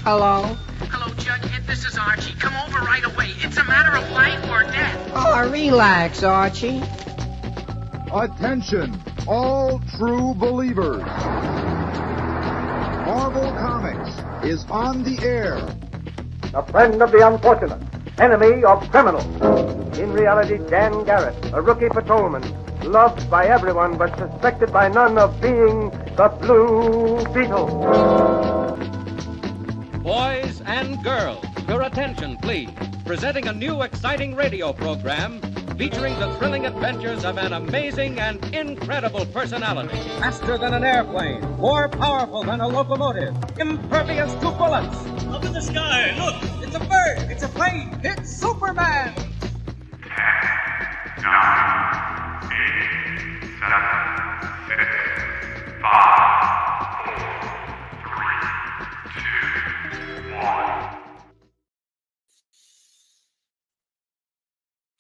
Hello? Hello, Jughead. This is Archie. Come over right away. It's a matter of life or death. Oh, relax, Archie. Attention, all true believers. Marvel Comics is on the air. A friend of the unfortunate, enemy of criminals. In reality, Dan Garrett, a rookie patrolman, loved by everyone but suspected by none of being the Blue Beetle. Boys and girls, your attention, please. Presenting a new exciting radio program featuring the thrilling adventures of an amazing and incredible personality. Faster than an airplane, more powerful than a locomotive, impervious to bullets. Up in the sky, look! It's a bird! It's a plane! It's Superman! 10, 9, 8, 7, 6, 5, 4, 3, 2, 1.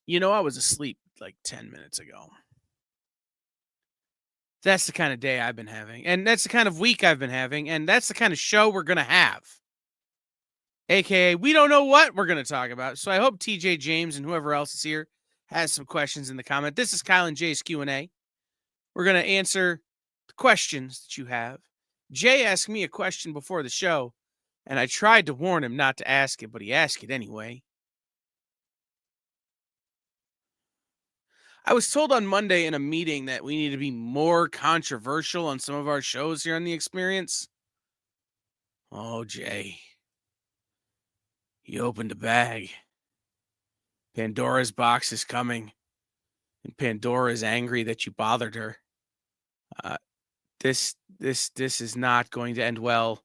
You know, I was asleep like 10 minutes ago. That's the kind of day I've been having. And that's the kind of week I've been having. And that's the kind of show we're going to have. AKA, we don't know what we're going to talk about. So I hope TJ James and whoever else is here has some questions in the comment. This is Kyle and Jay's Q&A. We're going to answer the questions that you have. Jay asked me a question before the show, and I tried to warn him not to ask it, but he asked it anyway. I was told on Monday in a meeting that we need to be more controversial on some of our shows here on The Experience. Oh, Jay. He opened a bag. Pandora's box is coming. And Pandora is angry that you bothered her. This is not going to end well.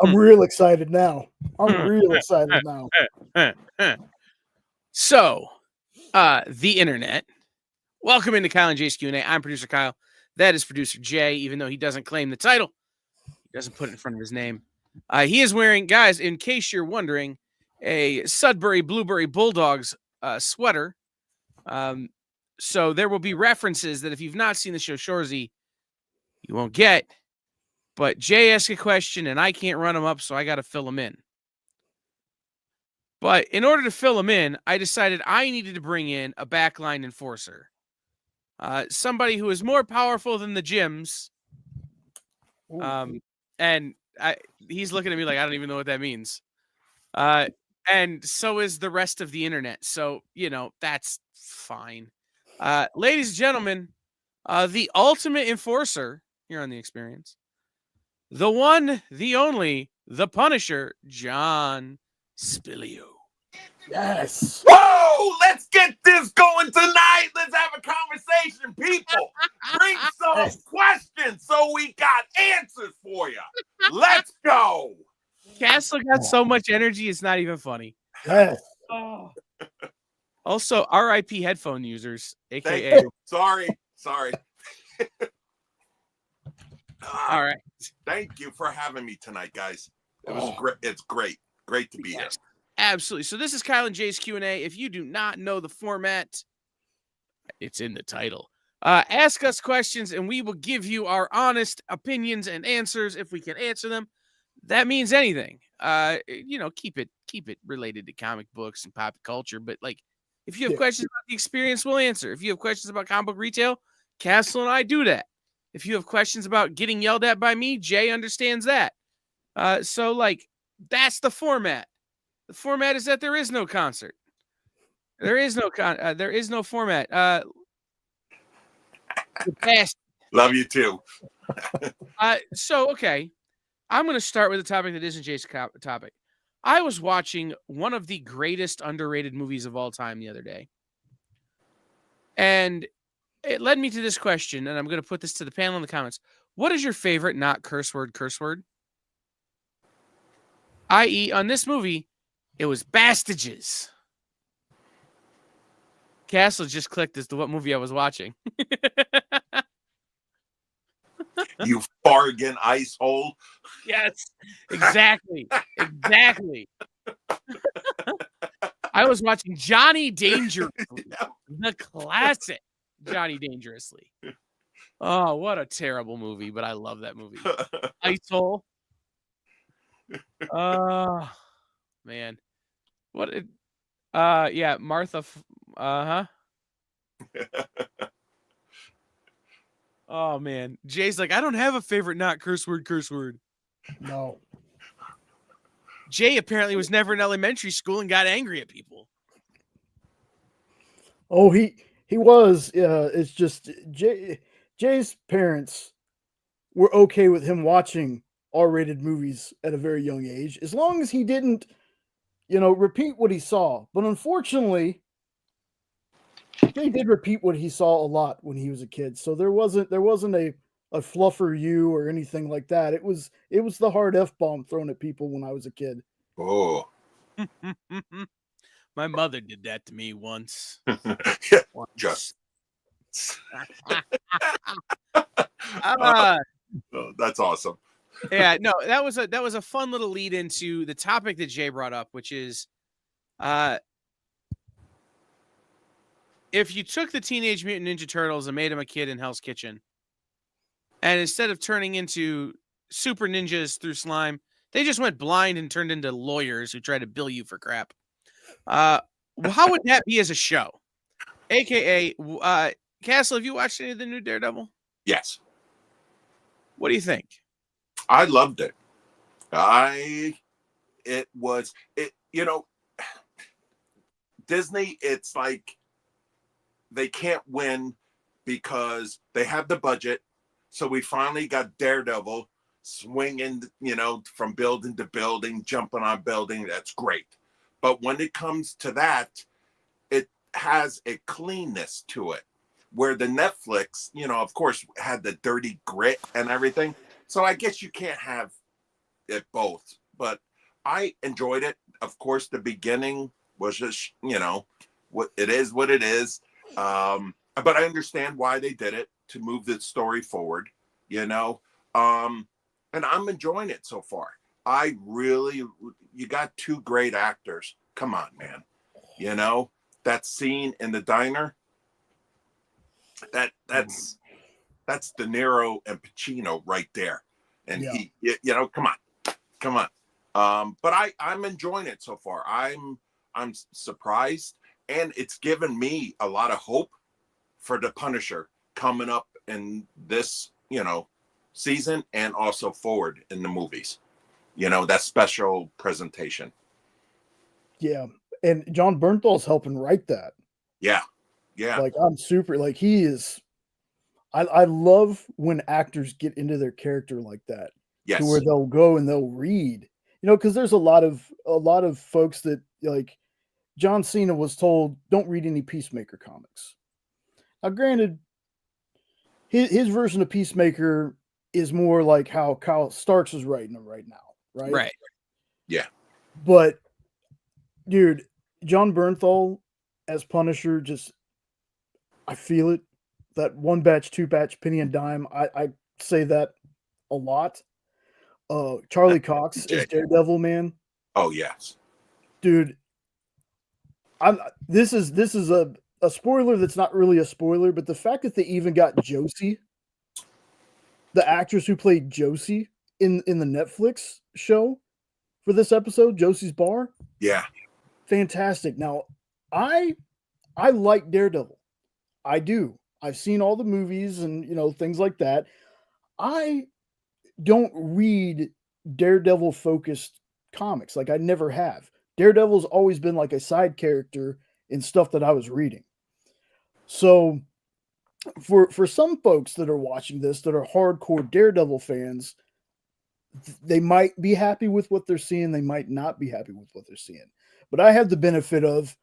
I'm real excited now. So, the internet. Welcome into Kyle and Jay's Q&A. I'm producer Kyle. That is producer Jay, even though he doesn't claim the title. He doesn't put it in front of his name. He is wearing, guys, in case you're wondering, a Sudbury Blueberry Bulldogs sweater. So there will be references that if you've not seen the show Shoresy, you won't get. But Jay asked a question, and I can't run him up, so I got to fill him in. But in order to fill him in, I decided I needed to bring in a backline enforcer. Somebody who is more powerful than the gyms. And he's looking at me like, I don't even know what that means. And so is the rest of the internet. So, you know, that's fine. Ladies and gentlemen, the ultimate enforcer here on The Experience. The one, the only, the Punisher, John Spillio. Yes. Whoa! Let's get this going tonight. Let's have a conversation, people. Bring some questions so we got answers for you. Let's go. Castle got so much energy, it's not even funny. Yes. Oh. Also, RIP headphone users, aka. Sorry. All right. Thank you for having me tonight, guys. It was great. It's great to be here. Absolutely. So this is Kyle and Jay's Q&A. If you do not know the format, it's in the title. Ask us questions, and we will give you our honest opinions and answers if we can answer them. That means anything. You know, keep it related to comic books and pop culture. But like, if you have questions about The Experience, we'll answer. If you have questions about comic book retail, Castle and I do that. If you have questions about getting yelled at by me, Jay understands that. So like, that's the format. The format is that there is no concert. There is no format. Love you too. So okay, I'm going to start with a topic that isn't Jay's topic. I was watching one of the greatest underrated movies of all time the other day, and it led me to this question, and I'm going to put this to the panel in the comments. What is your favorite not curse word? I.e., on this movie, it was Bastages. Castle just clicked as to what movie I was watching. You bargain ice hole. Yes, exactly. Exactly. I was watching Johnny Dangerously, the classic Johnny Dangerously. Oh, what a terrible movie, but I love that movie. Ice Hole. Oh, man. Yeah, Martha. Oh, man. Jay's like, I don't have a favorite not curse word. No. Jay apparently was never in elementary school and got angry at people. Oh, he was. It's just Jay's parents were okay with him watching R-rated movies at a very young age, as long as he didn't, repeat what he saw. But unfortunately, Jay did repeat what he saw a lot when he was a kid. So there wasn't a fluffer you or anything like that. It was the hard F-bomb thrown at people when I was a kid. Oh. My mother did that to me once. Just. That's awesome. Yeah, no, that was a fun little lead into the topic that Jay brought up, which is if you took the Teenage Mutant Ninja Turtles and made them a kid in Hell's Kitchen, and instead of turning into super ninjas through slime, they just went blind and turned into lawyers who try to bill you for crap. How would that be as a show? AKA, Castle, have you watched any of the new Daredevil? Yes. What do you think? I loved it. Disney, it's like they can't win because they have the budget. So we finally got Daredevil swinging, from building to building, jumping on building. That's great. But when it comes to that, it has a cleanness to it. Where the Netflix, of course, had the dirty grit and everything. So I guess you can't have it both. But I enjoyed it. Of course, the beginning was just, what it is. But I understand why they did it, to move the story forward, and I'm enjoying it so far. You got two great actors. Come on, man. That scene in the diner, that's De Niro and Pacino right there. And he, come on. But I'm enjoying it so far. I'm surprised, and it's given me a lot of hope for the Punisher coming up in this, season, and also forward in the movies. That special presentation. Yeah. And John Bernthal's helping write that. Yeah. Like, I'm super, like, he is, I love when actors get into their character like that. Yes. To where they'll go and they'll read, because there's a lot of folks that, like, John Cena was told, don't read any Peacemaker comics. Now, granted, his version of Peacemaker is more like how Kyle Starks is writing them right now, right? Right. Yeah. But, dude, John Bernthal as Punisher, just, I feel it. That one batch, two batch, penny and dime. I say that a lot. Charlie Cox as Daredevil, man. Oh yes, dude. This is a spoiler that's not really a spoiler, but the fact that they even got Josie, the actress who played Josie in the Netflix show for this episode, Josie's Bar. Yeah. Fantastic. Now, I like Daredevil. I do. I've seen all the movies and, things like that. I don't read Daredevil-focused comics. Like, I never have. Daredevil's always been like a side character in stuff that I was reading. So, for some folks that are watching this that are hardcore Daredevil fans, they might be happy with what they're seeing. They might not be happy with what they're seeing. But I have the benefit of,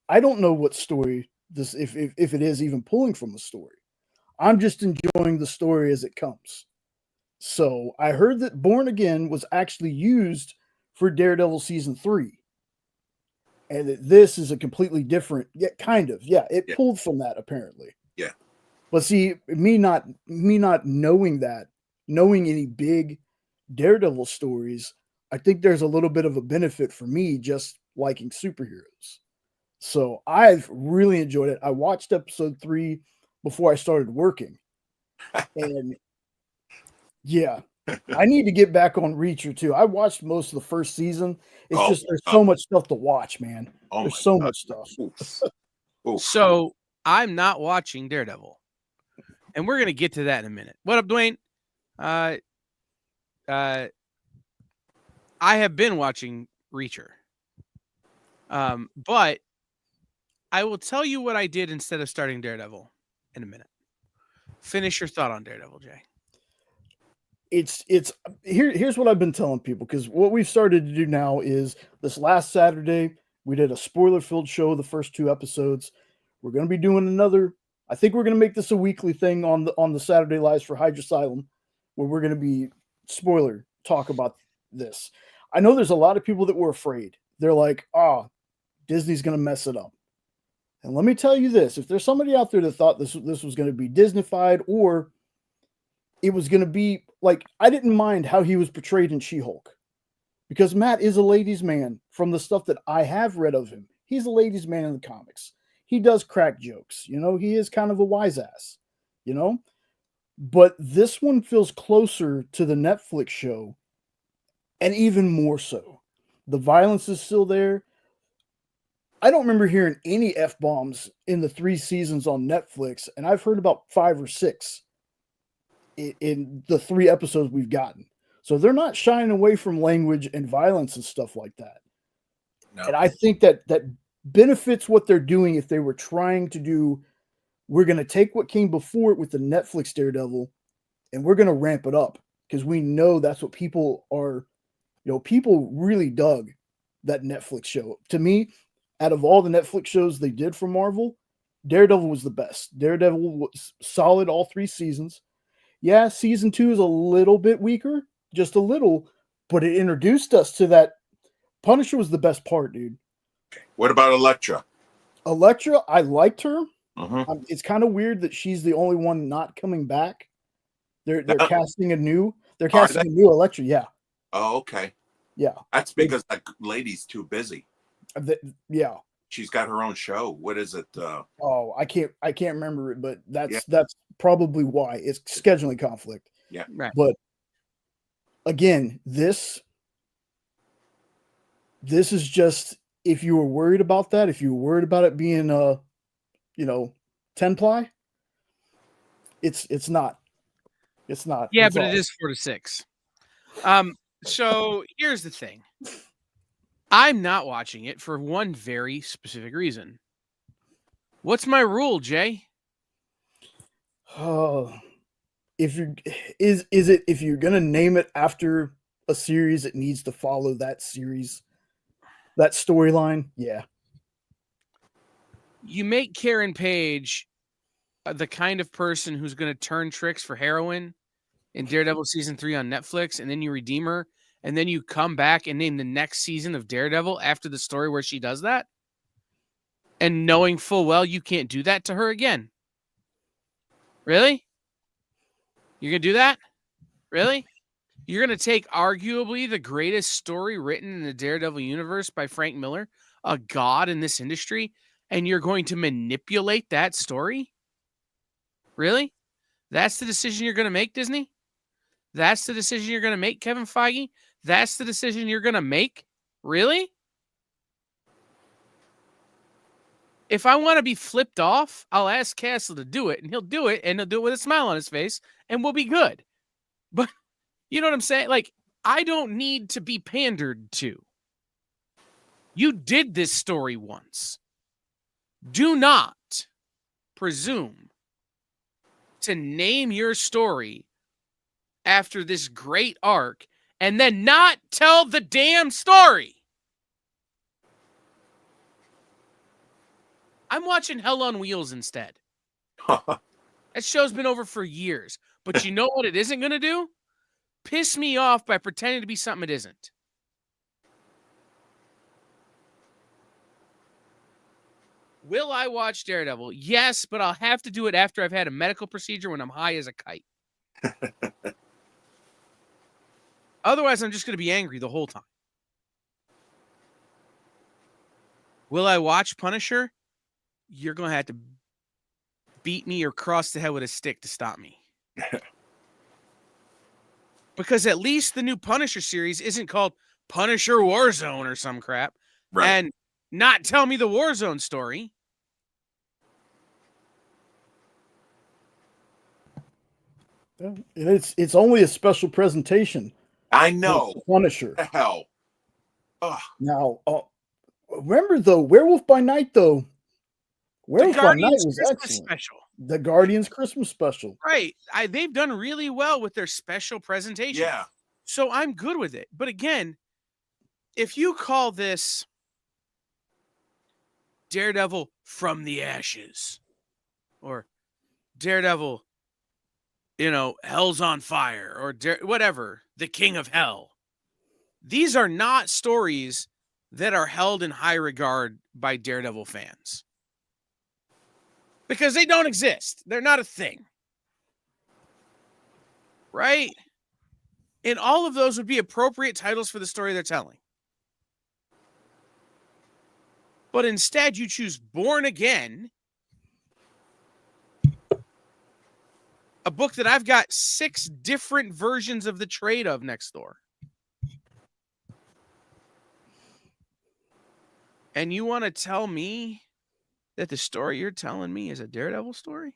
I don't know what story this, if it is even pulling from a story. I'm just enjoying the story as it comes. So I heard that Born Again was actually used for Daredevil season 3. and that this is a completely different, yeah, kind of, yeah, it Yeah. pulled from that apparently. Yeah. But see, me not knowing that, knowing any big Daredevil stories, I think there's a little bit of a benefit for me just liking superheroes. So I've really enjoyed it. I watched episode 3 before I started working. And yeah, I need to get back on Reacher too. I watched most of the first season. It's just there's so much stuff to watch, man. There's so much stuff. So I'm not watching Daredevil. And we're gonna get to that in a minute. What up, Dwayne? I have been watching Reacher. But I will tell you what I did instead of starting Daredevil in a minute. Finish your thought on Daredevil, Jay. It's here's what I've been telling people, because what we've started to do now is this last Saturday we did a spoiler-filled show, the first 2 episodes. We're going to be doing another. I think we're going to make this a weekly thing on the Saturday Lives for Hydra Asylum, where we're going to be spoiler talk about this. I know there's a lot of people that were afraid. They're like, Disney's going to mess it up. And let me tell you this, if there's somebody out there that thought this was going to be Disneyfied, or it was going to be like, I didn't mind how he was portrayed in She-Hulk, because Matt is a ladies' man from the stuff that I have read of him. He's a ladies' man in the comics. He does crack jokes, he is kind of a wise ass, but this one feels closer to the Netflix show, and even more so. The violence is still there. I don't remember hearing any F-bombs in the 3 seasons on Netflix, and I've heard about 5 or 6 in the 3 episodes we've gotten. So they're not shying away from language and violence and stuff like that. No. And I think that benefits what they're doing if they were trying to do, we're going to take what came before it with the Netflix Daredevil, and we're going to ramp it up, because we know that's what people are, people really dug that Netflix show. To me, out of all the Netflix shows they did for Marvel, Daredevil was the best. Daredevil was solid all 3 seasons. Yeah, season 2 is a little bit weaker, just a little, but it introduced us to that. Punisher was the best part, dude. What about Elektra? Elektra, I liked her. It's kind of weird that she's the only one not coming back. They're casting a new Elektra, yeah. Oh, okay. Yeah. That's because that lady's too busy. Yeah. She's got her own show. What is it? I can't remember it, but that's probably why. It's scheduling conflict. Yeah. Right. But again, this is just, if you were worried about that, if you were worried about it being 10-ply, it's not. It's not. Yeah, it's but all. It is 4 to 6. So here's the thing. I'm not watching it for one very specific reason. What's my rule, Jay? If you're gonna name it after a series, it needs to follow that series, that storyline. Yeah. You make Karen Page the kind of person who's going to turn tricks for heroin in Daredevil season 3 on Netflix, and then you redeem her, and then you come back and name the next season of Daredevil after the story where she does that, and knowing full well you can't do that to her again. Really? You're going to do that? Really? You're going to take arguably the greatest story written in the Daredevil universe by Frank Miller, a god in this industry, and you're going to manipulate that story? Really? That's the decision you're going to make, Disney? That's the decision you're going to make, Kevin Feige? That's the decision you're going to make? Really? If I want to be flipped off, I'll ask Castle to do it, and he'll do it, and he'll do it with a smile on his face, and we'll be good. But you know what I'm saying? Like, I don't need to be pandered to. You did this story once. Do not presume to name your story after this great arc and then not tell the damn story. I'm watching Hell on Wheels instead. That show's been over for years. But you know what it isn't going to do? Piss me off by pretending to be something it isn't. Will I watch Daredevil? Yes, but I'll have to do it after I've had a medical procedure when I'm high as a kite. Otherwise, I'm just going to be angry the whole time. Will I watch Punisher? You're going to have to beat me or cross the head with a stick to stop me. Because at least the new Punisher series isn't called Punisher Warzone or some crap. Right. And not tell me the Warzone story. And it's only a special presentation. I know. Punisher. The hell. Ugh. Now, remember though, Werewolf by Night though. Werewolf by Night was excellent. Special. The Guardians Christmas special. Right. They've done really well with their special presentation. Yeah. So I'm good with it. But again, if you call this Daredevil from the Ashes or Daredevil, Hell's on Fire or whatever, the King of Hell, these are not stories that are held in high regard by Daredevil fans. Because they don't exist. They're not a thing. Right? And all of those would be appropriate titles for the story they're telling. But instead, you choose Born Again, a book that I've got 6 different versions of the trade of next door. And you want to tell me that the story you're telling me is a Daredevil story?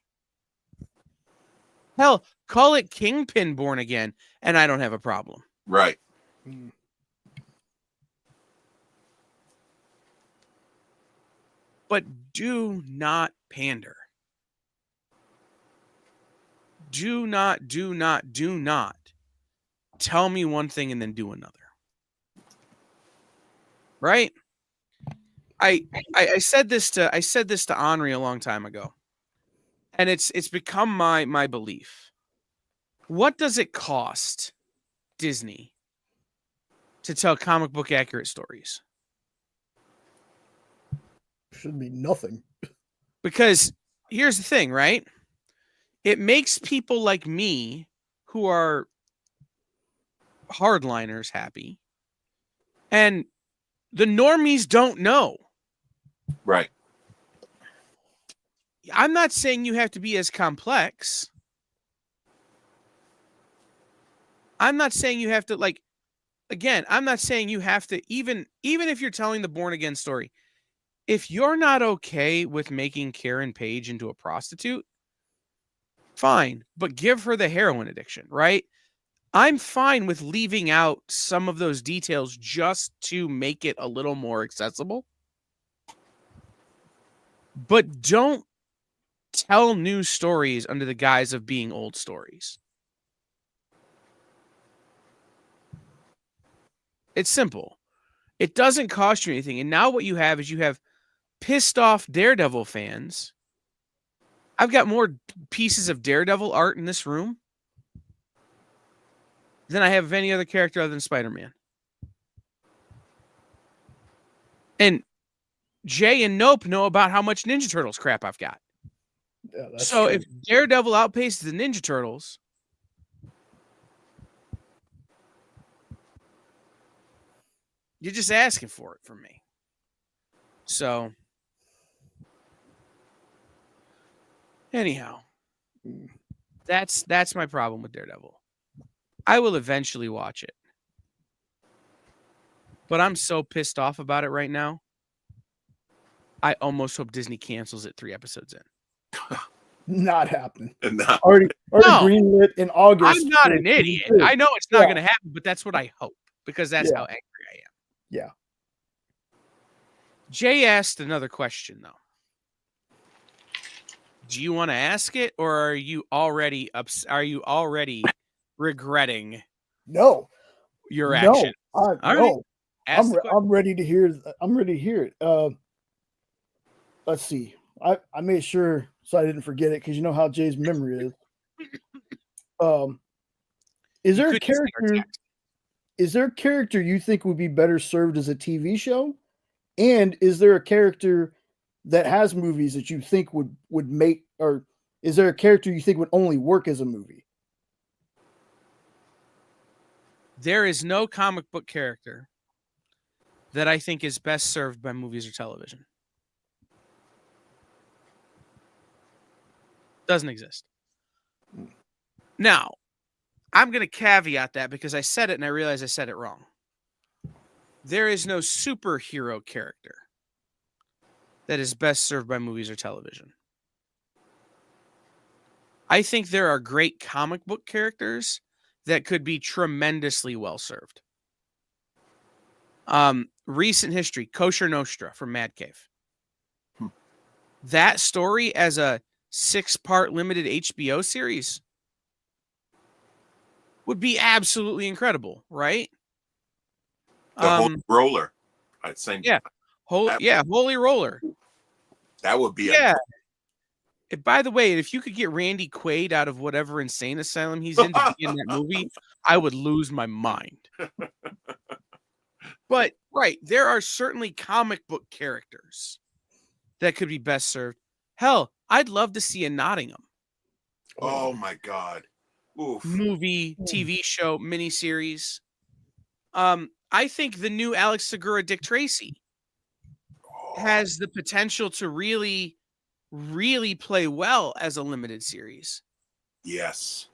Hell, call it Kingpin Born Again, and I don't have a problem. Right. But do not pander. Do not tell me one thing and then do another. Right? I said this to Henri a long time ago. And it's become my belief. What does it cost Disney to tell comic book accurate stories? Should be nothing. Because here's the thing, right? It makes people like me who are hardliners happy. And the normies don't know. Right. I'm not saying you have to be as complex. I'm not saying you have to I'm not saying you have to even if you're telling the Born Again story, if you're not okay with making Karen Page into a prostitute, fine, but give her the heroin addiction, right? I'm fine with leaving out some of those details just to make it a little more accessible. But don't tell new stories under the guise of being old stories. It's simple. It doesn't cost you anything. And now what you have is you have pissed off Daredevil fans. I've got more pieces of Daredevil art in this room than I have of any other character other than Spider-Man. And Jay and Nope know about how much Ninja Turtles crap I've got. Yeah, so true. If Daredevil outpaces the Ninja Turtles, you're just asking for it from me. So, anyhow, that's my problem with Daredevil. I will eventually watch it. But I'm so pissed off about it right now. I almost hope Disney cancels it 3 episodes in. Not happening. No. Already greenlit in August. I'm not an idiot. I know it's not going to happen, but that's what I hope because that's how angry I am. Yeah. Jay asked another question though. Do you want to ask it, or are you already regretting? No. Your action. No. I'm ready to hear. I'm ready to hear it. Let's see. I made sure so I didn't forget it because you know how Jay's memory is. Is there a character? Is there a character you think would be better served as a TV show? And is there a character that has movies that you think would make, or is there a character you think would only work as a movie? There is no comic book character that I think is best served by movies or television. Doesn't exist. Now, I'm going to caveat that because I said it and I realized I said it wrong. There is no superhero character that is best served by movies or television. I think there are great comic book characters that could be tremendously well served. Recent history, Kosher Nostra from Mad Cave. That story as a 6-part limited HBO series would be absolutely incredible, right? The Holy Roller. Same. Yeah. Holy Roller. That would be By the way, if you could get Randy Quaid out of whatever insane asylum he's in to be in that movie, I would lose my mind. But, right, there are certainly comic book characters that could be best served. Hell, I'd love to see a Nottingham. Oh, my God. Oof. Movie, TV show, miniseries. I think the new Alex Segura Dick Tracy has the potential to really, really play well as a limited series. Yes.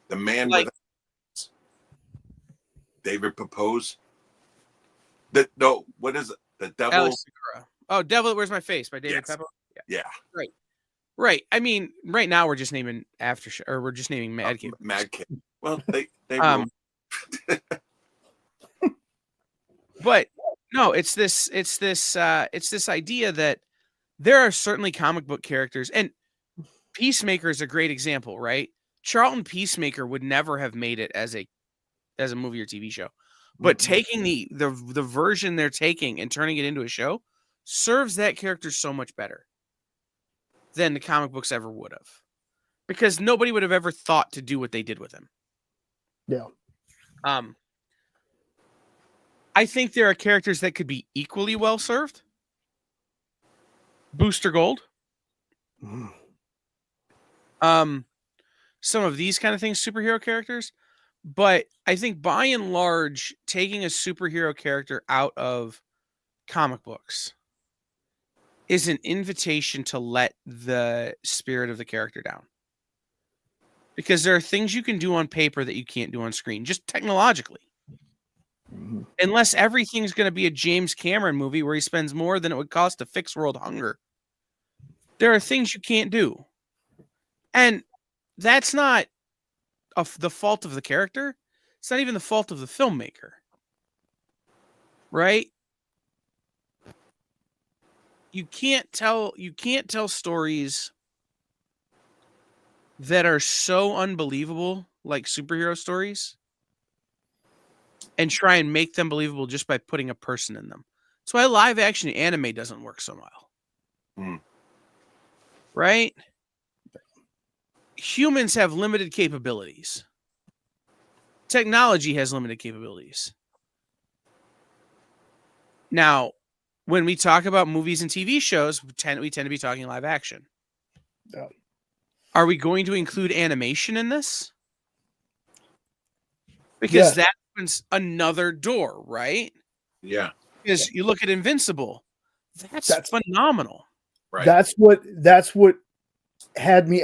The man Like- with David Propose. What is it? The Devil. Alex Segura. Oh, Devil That Wears My Face by David Yes. Peppo. Yeah. Right. I mean, right now we're just naming we're just naming Mad Cave. Mad Cave. Well, they But no, it's this idea that there are certainly comic book characters, and Peacemaker is a great example, right? Charlton Peacemaker would never have made it as a movie or TV show, but taking the version they're taking and turning it into a show serves that character so much better than the comic books ever would have, because nobody would have ever thought to do what they did with him. Yeah. I think there are characters that could be equally well served. Booster Gold. Some of these kind of things, superhero characters. But I think by and large, taking a superhero character out of comic books is an invitation to let the spirit of the character down. Because there are things you can do on paper that you can't do on screen, just technologically. Unless everything's going to be a James Cameron movie where he spends more than it would cost to fix world hunger. There are things you can't do. And that's not the fault of the character. It's not even the fault of the filmmaker. Right? You can't tell stories that are so unbelievable, like superhero stories, and try and make them believable just by putting a person in them. That's why live action anime doesn't work so well. Right? Humans have limited capabilities. Technology has limited capabilities. Now, when we talk about movies and TV shows, we tend to be talking live action. Yeah. Are we going to include animation in this? Because that opens another door, right? Yeah. Because you look at Invincible, that's phenomenal. Right. That's what had me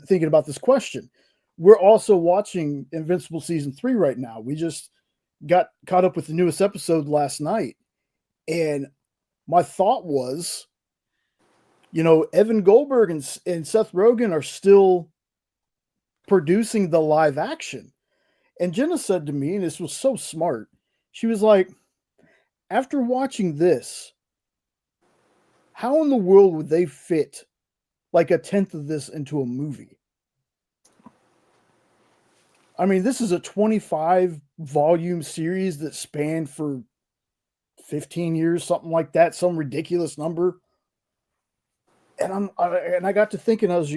thinking about this question. We're also watching Invincible season 3 right now. We just got caught up with the newest episode last night. And my thought was, Evan Goldberg and Seth Rogen are still producing the live action. And Jenna said to me, and this was so smart, she was like, after watching this, how in the world would they fit like a tenth of this into a movie? I mean, this is a 25-volume series that spanned for 15 years, something like that, some ridiculous number. And I got to thinking, I was,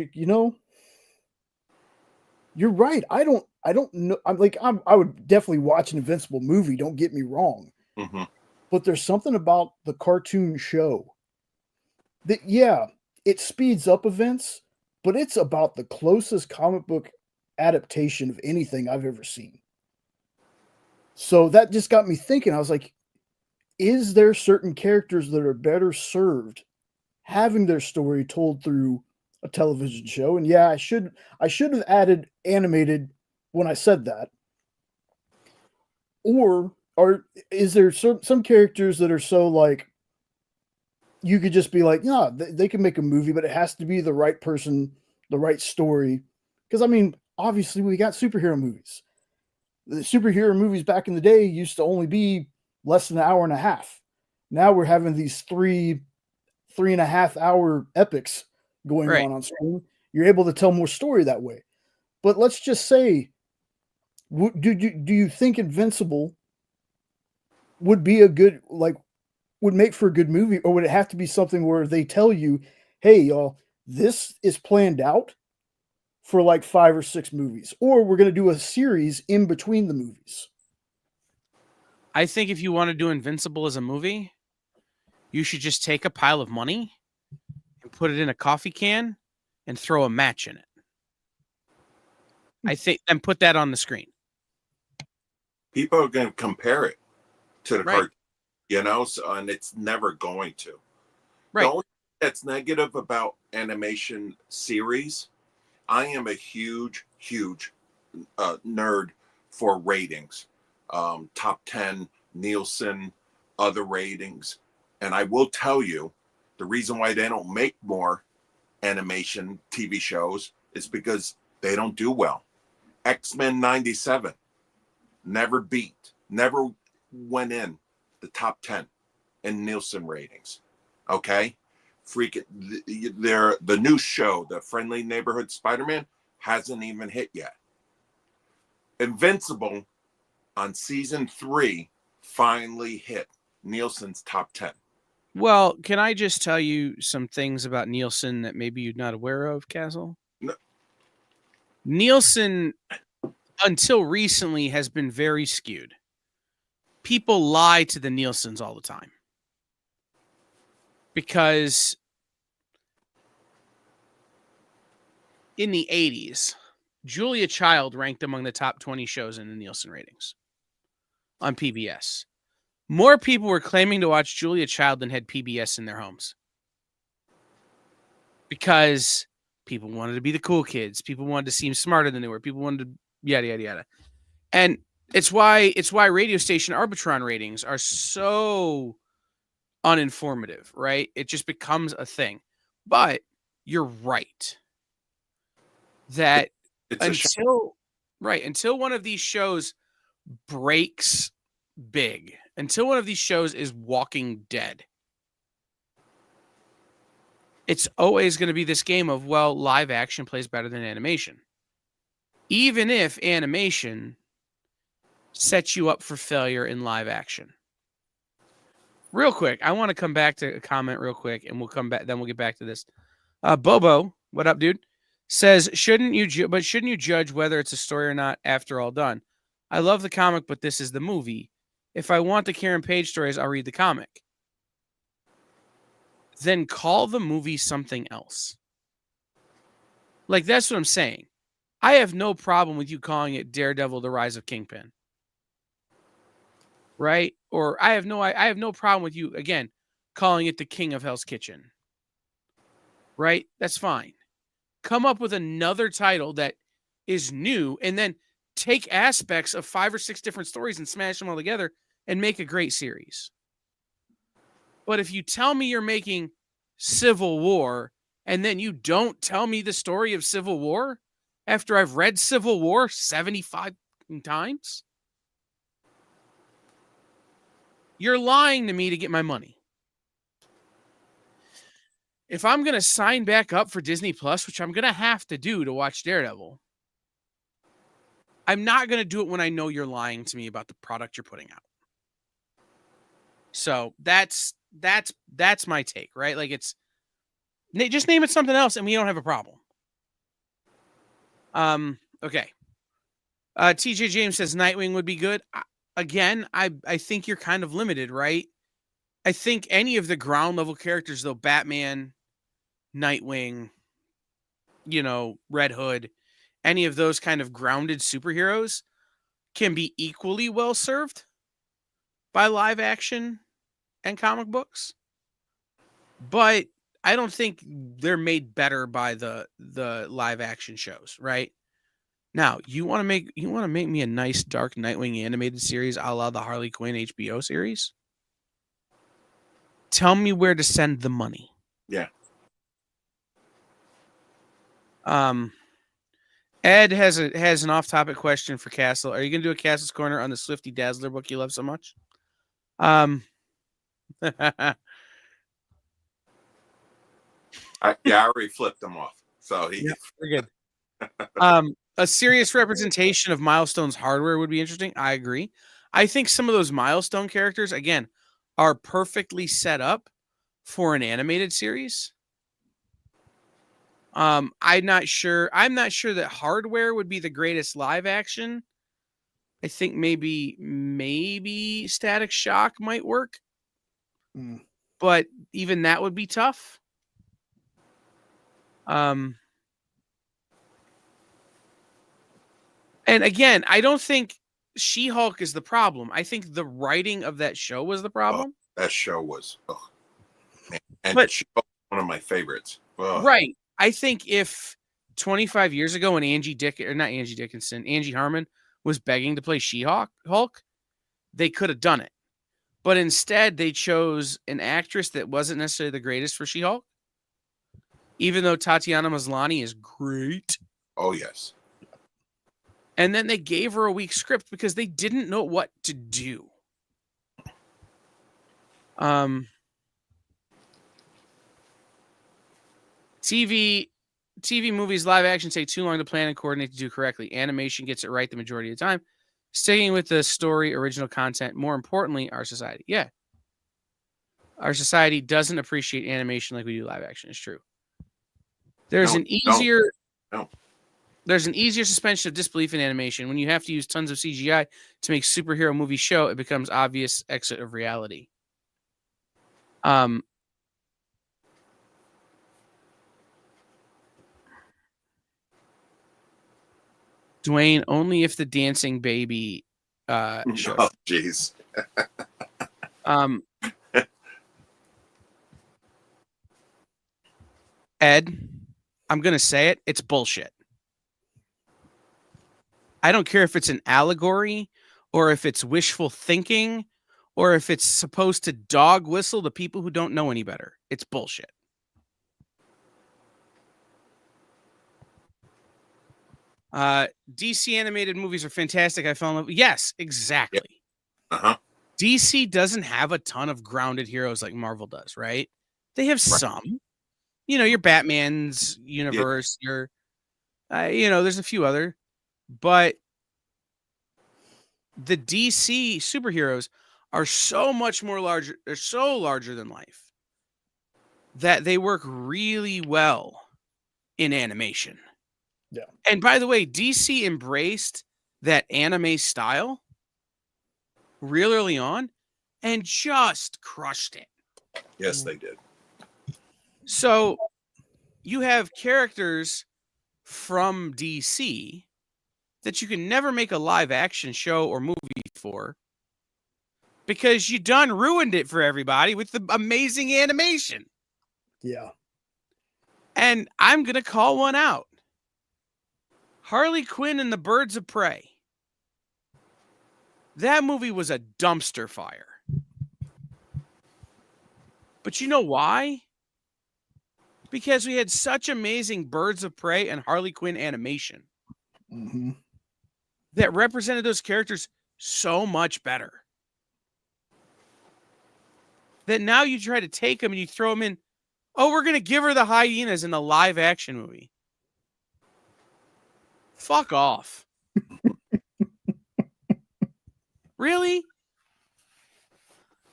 you're right. I don't know. I would definitely watch an Invincible movie. Don't get me wrong. Mm-hmm. But there's something about the cartoon show Yeah, it speeds up events, but it's about the closest comic book adaptation of anything I've ever seen. So that just got me thinking. I was like, is there certain characters that are better served having their story told through a television show? And yeah, I should have added animated when I said that. Or is there some characters that are so like you could just be like, yeah, they can make a movie, but it has to be the right person, the right story. Because I mean, obviously we got superhero movies. The superhero movies back in the day used to only be less than an hour and a half. Now we're having these 3.5 hour epics going on screen. You're able to tell more story that way. But let's just say, do you think Invincible would be a good, like, would make for a good movie, or would it have to be something where they tell you, hey, y'all, this is planned out for like 5 or 6 movies, or we're going to do a series in between the movies? I think if you want to do Invincible as a movie, you should just take a pile of money and put it in a coffee can and throw a match in it. I think, and put that on the screen. People are going to compare it to the cartoon, and it's never going to. Right. The only thing that's negative about animation series, I am a huge nerd for ratings. Top 10, Nielsen, other ratings. And I will tell you, the reason why they don't make more animation TV shows is because they don't do well. X-Men 97 never went in the top 10 in Nielsen ratings. Okay? The new show, the Friendly Neighborhood Spider-Man, hasn't even hit yet. Invincible on season 3 finally hit Nielsen's top 10. Well, can I just tell you some things about Nielsen that maybe you're not aware of, Castle? No. Nielsen, until recently, has been very skewed. People lie to the Nielsens all the time. Because in the 80s, Julia Child ranked among the top 20 shows in the Nielsen ratings on PBS. More people were claiming to watch Julia Child than had PBS in their homes. Because people wanted to be the cool kids. People wanted to seem smarter than they were. People wanted to yada, yada, yada. And it's why radio station Arbitron ratings are so uninformative, right? It just becomes a thing. But you're right. That until one of these shows breaks big, until one of these shows is Walking Dead, it's always going to be this game of, well, live action plays better than animation. Even if animation sets you up for failure in live action. Real quick, I want to come back to a comment real quick, and we'll come back, then we'll get back to this. Bobo, what up, dude? Says, shouldn't you judge whether it's a story or not after all done? I love the comic, but this is the movie. If I want the Karen Page stories, I'll read the comic. Then call the movie something else. Like, that's what I'm saying. I have no problem with you calling it Daredevil: The Rise of Kingpin. Right? Or I have no problem with you, again, calling it The King of Hell's Kitchen. Right? That's fine. Come up with another title that is new, and then take aspects of 5 or 6 different stories and smash them all together and make a great series. But if you tell me you're making Civil War, and then you don't tell me the story of Civil War after I've read Civil War 75 times, you're lying to me to get my money. If I'm going to sign back up for Disney Plus, which I'm going to have to do to watch Daredevil, I'm not going to do it when I know you're lying to me about the product you're putting out. So that's my take, right? Like, it's just name it something else and we don't have a problem. Okay. TJ James says Nightwing would be good. I think you're kind of limited, right? I think any of the ground level characters, though, Batman, Nightwing, Red Hood, any of those kind of grounded superheroes can be equally well served by live action and comic books. But I don't think they're made better by the live action shows, right? Now, you want to make me a nice Dark Nightwing animated series a la the Harley Quinn HBO series? Tell me where to send the money. Yeah. Ed has an off-topic question for Castle. Are you going to do a Castle's Corner on the Swifty Dazzler book you love so much? I already flipped them off. So we're good. A serious representation of Milestone's hardware would be interesting. I agree. I think some of those Milestone characters, again, are perfectly set up for an animated series. I'm not sure that hardware would be the greatest live action. I think maybe Static Shock might work. But even that would be tough. And again, I don't think She-Hulk is the problem. I think the writing of that show was the problem. That show was, man. And She-Hulk was one of my favorites. Right. I think if 25 years ago when Angie Harmon was begging to play She-Hulk, they could have done it. But instead, they chose an actress that wasn't necessarily the greatest for She-Hulk. Even though Tatiana Maslany is great. Oh, yes. And then they gave her a weak script because they didn't know what to do. TV movies, live action take too long to plan and coordinate to do correctly. Animation gets it right the majority of the time. Sticking with the story, original content, more importantly, our society. Yeah. Our society doesn't appreciate animation like we do live action. It's true. There's an easier suspension of disbelief in animation. When you have to use tons of CGI to make superhero movie show, it becomes obvious exit of reality. Dwayne, only if the dancing baby shows. Oh, jeez. Ed, I'm going to say it. It's bullshit. I don't care if it's an allegory or if it's wishful thinking or if it's supposed to dog whistle to people who don't know any better. It's bullshit. DC animated movies are fantastic. I fell in love. Yes, exactly. Uh-huh. DC doesn't have a ton of grounded heroes like Marvel does, right? They have some. Your Batman's universe, your there's a few other, but the DC superheroes are so much more larger. They're so larger than life that they work really well in animation. Yeah. And by the way, DC embraced that anime style real early on and just crushed it. Yes, they did. So you have characters from DC that you can never make a live action show or movie for because you done ruined it for everybody with the amazing animation. Yeah. And I'm going to call one out. Harley Quinn and the Birds of Prey. That movie was a dumpster fire. But you know why? Because we had such amazing Birds of Prey and Harley Quinn animation that represented those characters so much better. That now you try to take them and you throw them in. Oh, we're going to give her the hyenas in a live action movie. Fuck off. Really?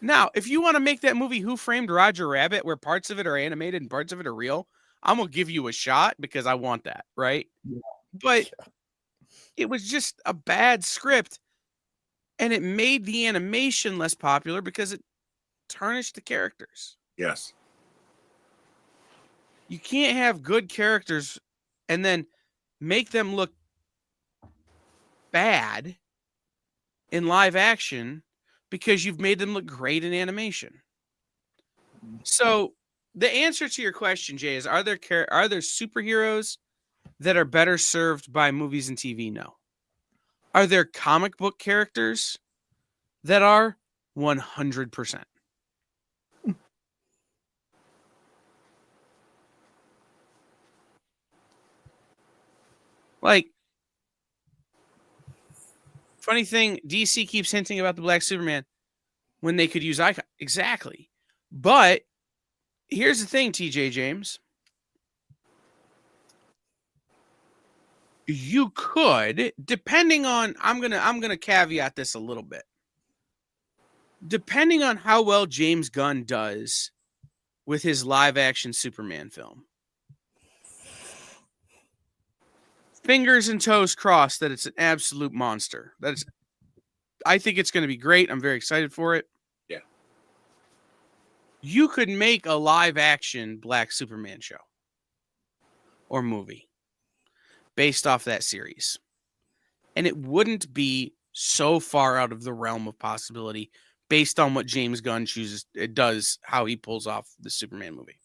Now, if you want to make that movie Who Framed Roger Rabbit, where parts of it are animated and parts of it are real, I'm going to give you a shot because I want that, right? Yeah. But it was just a bad script, and it made the animation less popular because it tarnished the characters. Yes. You can't have good characters and then make them look bad in live action because you've made them look great in animation. So the answer to your question, Jay, is are there superheroes that are better served by movies and TV? No. Are there comic book characters that are? 100%. Like, funny thing, DC keeps hinting about the Black Superman when they could use Icon. Exactly. But here's the thing, TJ James. You could, depending on, I'm gonna caveat this a little bit. Depending on how well James Gunn does with his live action Superman film. Fingers and toes crossed that it's an absolute monster. I think it's going to be great. I'm very excited for it. Yeah. You could make a live action Black Superman show or movie based off that series. And it wouldn't be so far out of the realm of possibility based on what James Gunn does, how he pulls off the Superman movie.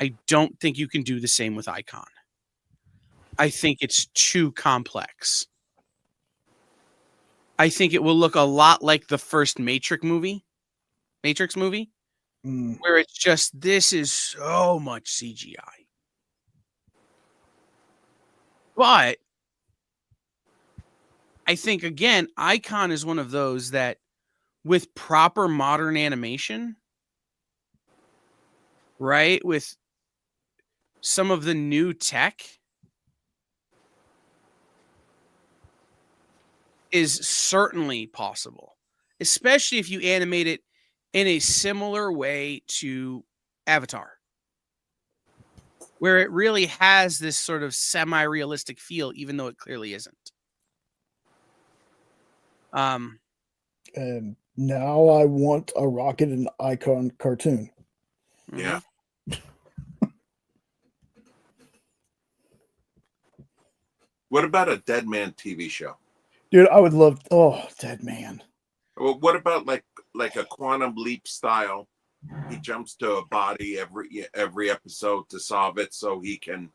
I don't think you can do the same with Icon. I think it's too complex. I think it will look a lot like the first Matrix movie, where it's just, this is so much CGI. But I think, again, Icon is one of those that with proper modern animation, right, with some of the new tech, is certainly possible, especially if you animate it in a similar way to Avatar, where it really has this sort of semi-realistic feel, even though it clearly isn't. And now I want a Rocket and Icon cartoon. Yeah. What about a Dead Man TV show? Dude, I would love. Oh, Dead Man. Well, what about like a Quantum Leap style? He jumps to a body every episode to solve it, so he can,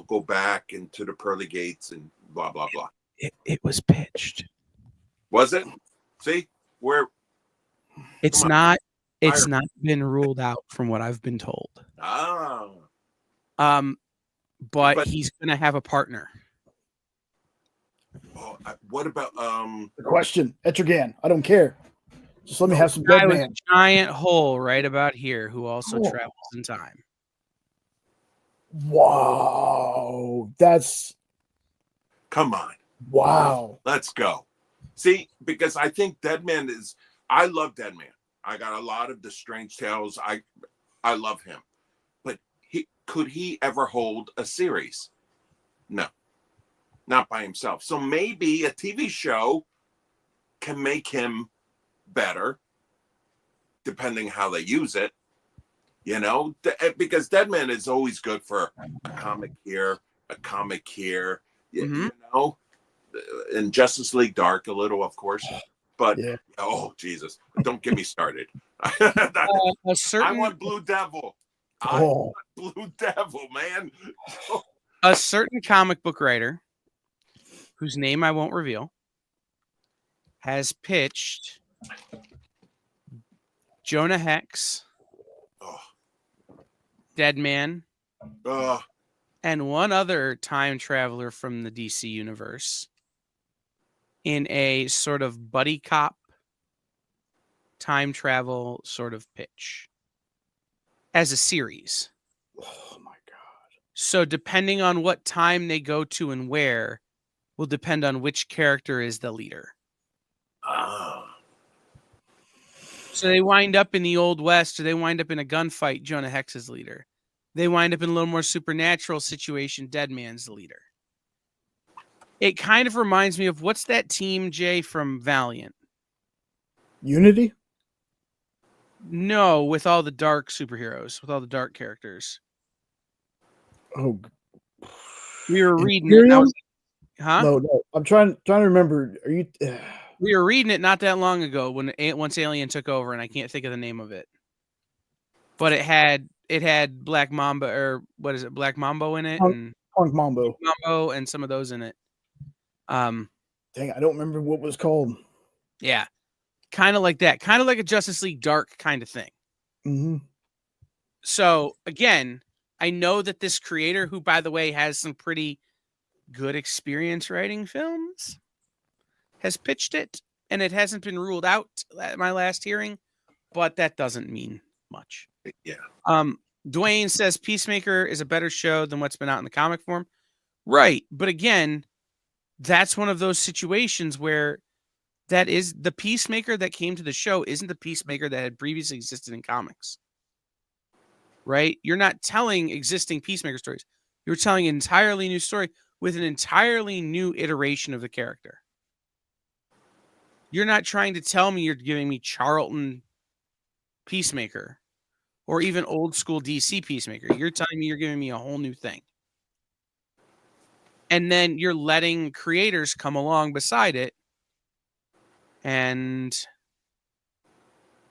go back into the pearly gates and blah blah blah. It was pitched. Was it? See where? It's not. It's not been ruled out from what I've been told. Oh. But he's gonna have a partner. Oh, what about the question? Etrigan. I don't care. Just let me have some Dead Man. A giant hole right about here who also travels in time. Wow, that's. Come on. Wow. Let's go. See, because I think Dead Man is. I love Dead Man. I got a lot of the Strange Tales. I love him, but could he ever hold a series? No. Not by himself. So maybe a TV show can make him better, depending how they use it. Because Dead Man is always good for a comic here, in Justice League Dark a little, of course. But oh Jesus, don't get me started. I want Blue Devil. I want Blue Devil, man. A certain comic book writer, whose name I won't reveal, has pitched Jonah Hex, Dead Man, and one other time traveler from the DC universe in a sort of buddy cop time travel sort of pitch as a series. Oh my God. So depending on what time they go to and where will depend on which character is the leader. So they wind up in the Old West, or they wind up in a gunfight, Jonah Hex is leader. They wind up in a little more supernatural situation, Dead Man's the leader. It kind of reminds me of, what's that team, Jay, from Valiant? Unity? No, with all the dark superheroes, with all the dark characters. Oh, We were reading it. And I was, huh? No. I'm trying to remember. Are you? We were reading it not that long ago once Alien took over, and I can't think of the name of it. But it had Black Mamba, or what is it, Black Mambo in it, and Punk Mambo, and some of those in it. Dang, I don't remember what it was called. Yeah, kind of like that, kind of like a Justice League Dark kind of thing. Mm-hmm. So again, I know that this creator, who by the way has some pretty good experience writing films, has pitched it, and it hasn't been ruled out at my last hearing, but that doesn't mean much. Yeah. Dwayne says Peacemaker is a better show than what's been out in the comic form. Right. But again, that's one of those situations where that is the Peacemaker that came to the show isn't the Peacemaker that had previously existed in comics. Right? You're not telling existing Peacemaker stories. You're telling an entirely new story with an entirely new iteration of the character. You're not trying to tell me you're giving me Charlton Peacemaker or even old school DC Peacemaker. You're telling me you're giving me a whole new thing. And then you're letting creators come along beside it and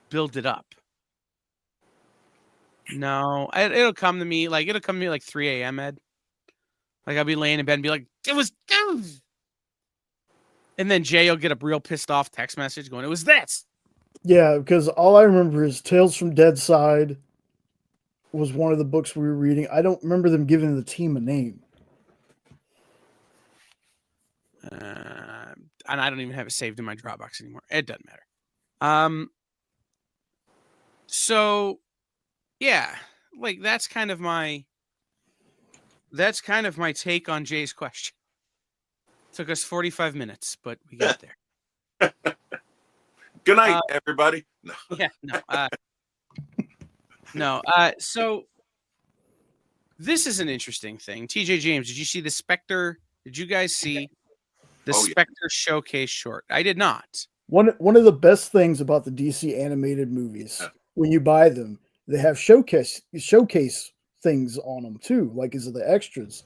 build it up. No, it'll come to me like 3 a.m. Ed. Like I'll be laying in bed and be like, it was good. And then Jay will get a real pissed off text message going, it was this. Yeah, because all I remember is Tales from Deadside was one of the books we were reading. I don't remember them giving the team a name. And I don't even have it saved in my Dropbox anymore. It doesn't matter. So yeah, like that's kind of my take on Jay's question. Took us 45 minutes, but we got there. Good night, everybody. No. Yeah, no. So this is an interesting thing. TJ James, did you see the Spectre? Did you guys see the Spectre showcase short? I did not. One of the best things about the DC animated movies, when you buy them, they have showcase things on them too, like is the extras.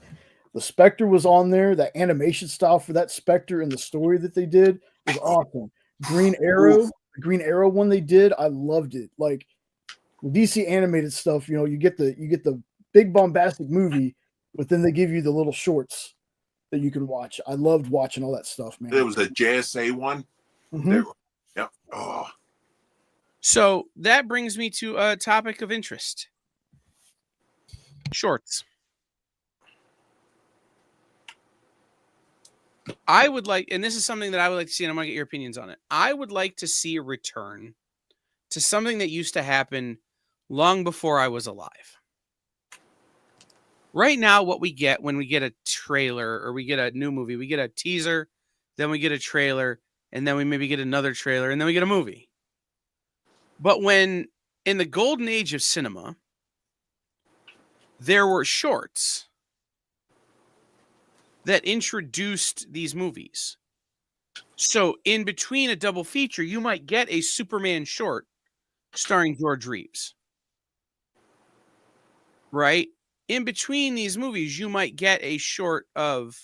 The Spectre was on there. That animation style for that Spectre and the story that they did was awesome. Green Arrow, the Green Arrow one they did, I loved it. Like DC animated stuff, you get the big bombastic movie, but then they give you the little shorts that you can watch. I loved watching all that stuff, man. There was a JSA one. Mm-hmm. Yep. Oh. So that brings me to a topic of interest. Shorts. I would like, and this is something that I would like to see, and I'm going to get your opinions on it. I would like to see a return to something that used to happen long before I was alive. Right now, what we get when we get a trailer or we get a new movie, we get a teaser, then we get a trailer, and then we maybe get another trailer, and then we get a movie. But when in the golden age of cinema, there were shorts that introduced these movies. So in between a double feature, you might get a Superman short starring George Reeves. Right? In between these movies, you might get a short of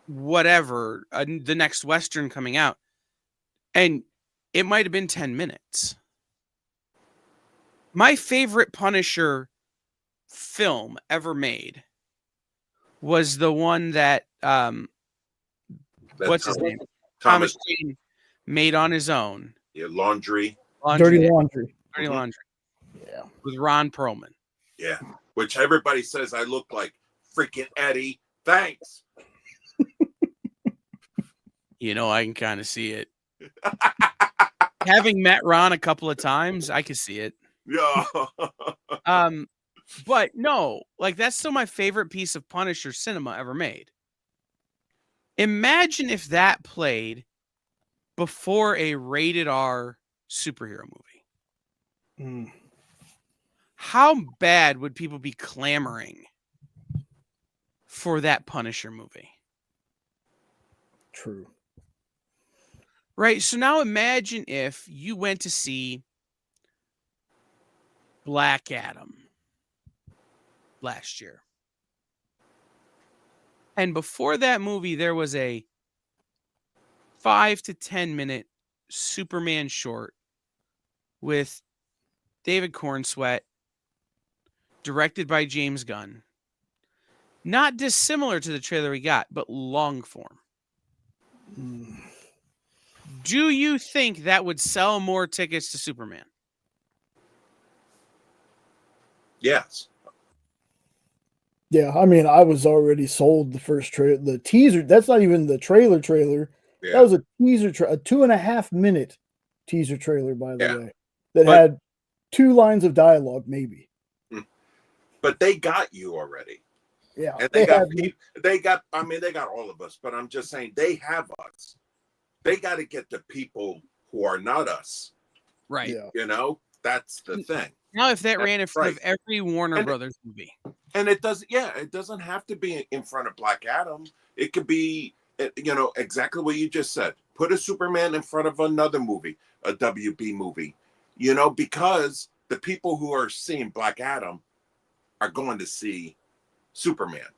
whatever, the next Western coming out. And it might have been 10 minutes. My favorite Punisher film ever made was the one that what's his name? Thomas Jane made on his own. Yeah, Laundry. Dirty Laundry. Dirty Laundry. Yeah. With Ron Perlman. Yeah. Which everybody says I look like freaking Eddie. Thanks. I can kind of see it. Having met Ron a couple of times, I could see it. Yeah. But no, like that's still my favorite piece of Punisher cinema ever made. Imagine if that played before a rated R superhero movie. How bad would people be clamoring for that Punisher movie? True. Right. So now imagine if you went to see Black Adam last year. And before that movie, there was a 5 to 10 minute Superman short with David Cornsweet, directed by James Gunn. Not dissimilar to the trailer we got, but long form. Do you think that would sell more tickets to Superman? Yes. Yeah, I mean, I was already sold the first trailer. The teaser, that's not even the trailer. Yeah. That was a teaser, a 2.5 minute teaser trailer, by the Yeah. way, that But- had 2 lines of dialogue, maybe. But they got you already. Yeah. And they got all of us, but I'm just saying they have us. They got to get the people who are not us. Right. Yeah. You know, that's the thing. Now, if that That's ran in front of right. every Warner And- Brothers movie. And it doesn't have to be in front of Black Adam. It could be, exactly what you just said. Put a Superman in front of another movie, a WB movie, because the people who are seeing Black Adam are going to see Superman.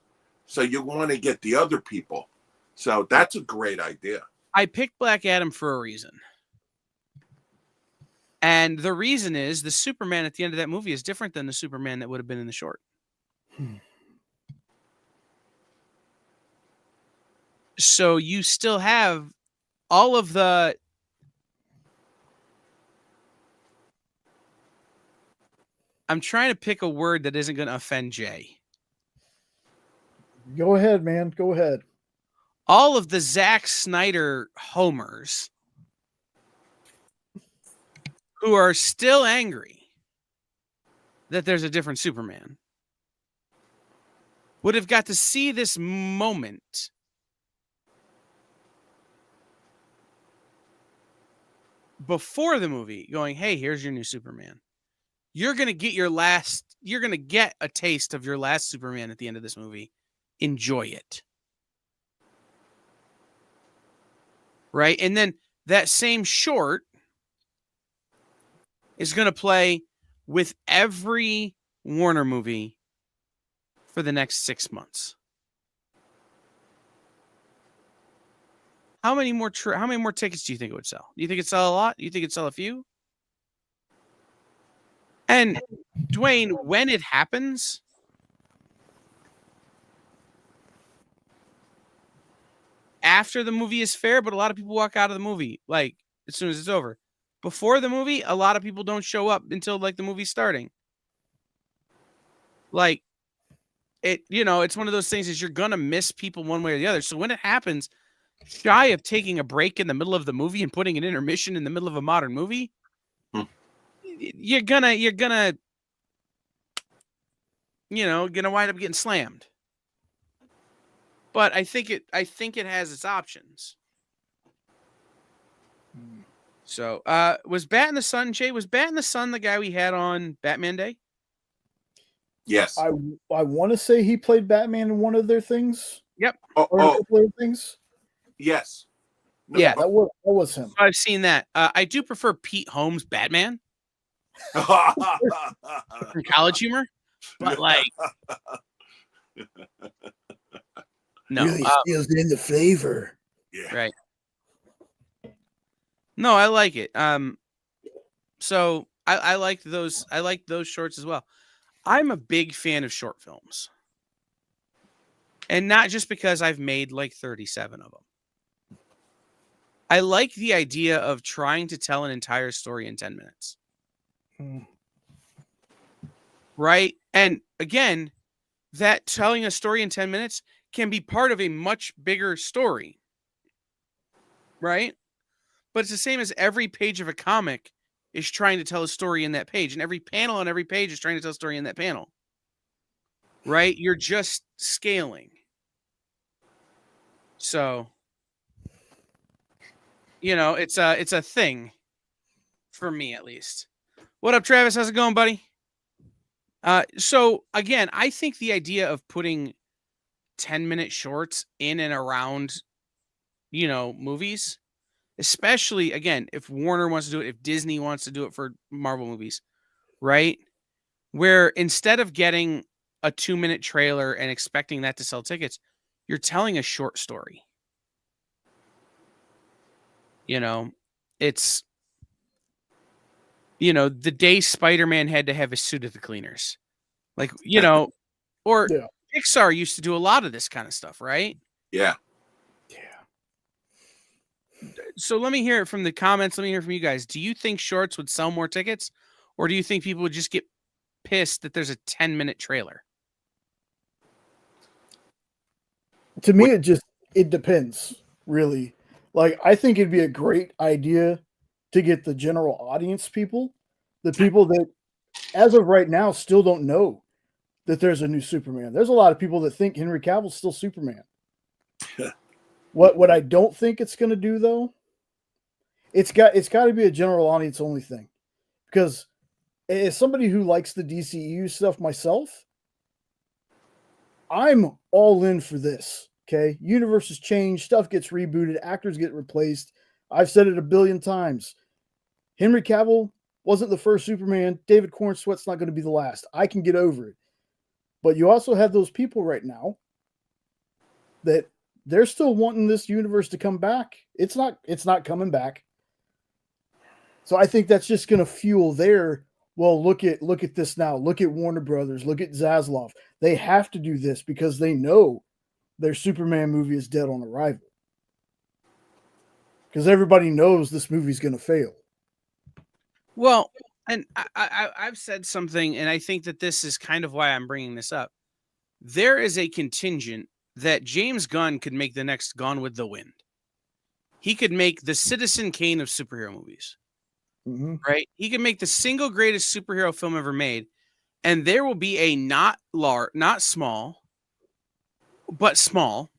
So you want to get the other people. So that's a great idea. I picked Black Adam for a reason. And the reason is the Superman at the end of that movie is different than the Superman that would have been in the short. So you still have all of the I'm trying to pick a word that isn't going to offend Jay. Go ahead, man. Go ahead. All of the Zack Snyder homers who are still angry that there's a different Superman would have got to see this moment before the movie going, hey, here's your new Superman. You're going to get a taste of your last Superman at the end of this movie. Enjoy it. Right? And then that same short is going to play with every Warner movie for the next 6 months. How many more tickets do you think it would sell? Do you think it'd sell a lot? Do you think it'd sell a few? And Dwayne, when it happens, after the movie is fair, but a lot of people walk out of the movie like as soon as it's over. Before the movie, a lot of people don't show up until like the movie's starting. Like it's one of those things is you're gonna miss people one way or the other. So when it happens, shy of taking a break in the middle of the movie and putting an intermission in the middle of a modern movie, you're gonna wind up getting slammed. But I think it has its options. So, was Bat in the Sun, Jay? Was Bat in the Sun the guy we had on Batman Day? Yes. I want to say he played Batman in one of their things. Yep. Or a couple of things. Yes. No, yeah, that was him. I've seen that. I do prefer Pete Holmes' Batman from College Humor, but like, no, really feels in the flavor. Yeah. Right. No, I like it. So I like those. I like those shorts as well. I'm a big fan of short films, and not just because I've made like 37 of them. I like the idea of trying to tell an entire story in 10 minutes. Right? And again, that telling a story in 10 minutes can be part of a much bigger story. Right? But it's the same as every page of a comic is trying to tell a story in that page. And every panel on every page is trying to tell a story in that panel. Right? You're just scaling. So, it's a thing for me, at least. What up, Travis? How's it going, buddy? So again, I think the idea of putting 10-minute shorts in and around, movies, especially again, if Warner wants to do it, if Disney wants to do it for Marvel movies, right? where instead of getting a 2-minute trailer and expecting that to sell tickets, you're telling a short story. You know, it's, you know, the day Spider-Man had to have his suit at the cleaners. Like, you know, or Yeah. Pixar used to do a lot of this kind of stuff, right? Yeah. So let me hear it from the comments. Let me hear from you guys. Do you think shorts would sell more tickets, or do you think people would just get pissed that there's a 10-minute trailer? To me, it depends, really. Like, I think it'd be a great idea to get the general audience people, the people that, as of right now, still don't know that there's a new Superman. There's a lot of people that think Henry Cavill's still Superman. What I don't think it's going to do, though, it's got to be a general audience only thing, because as somebody who likes the DCEU stuff myself, I'm all in for this. Okay, universes change, stuff gets rebooted, actors get replaced. I've said it a billion times. Henry Cavill wasn't the first Superman. David Cornsweat's not going to be the last. I can get over it. But you also have those people right now that they're still wanting this universe to come back. It's not coming back. So I think that's just going to fuel their, well, look at this now. Look at Warner Brothers. Look at Zaslav. They have to do this because they know their Superman movie is dead on arrival. Because everybody knows this movie's going to fail. Well, and I've said something, and I think that this is kind of why I'm bringing this up. There is a contingent that James Gunn could make the next Gone with the Wind. He could make the Citizen Kane of superhero movies. Mm-hmm. Right? He could make the single greatest superhero film ever made, and there will be a not small, but small,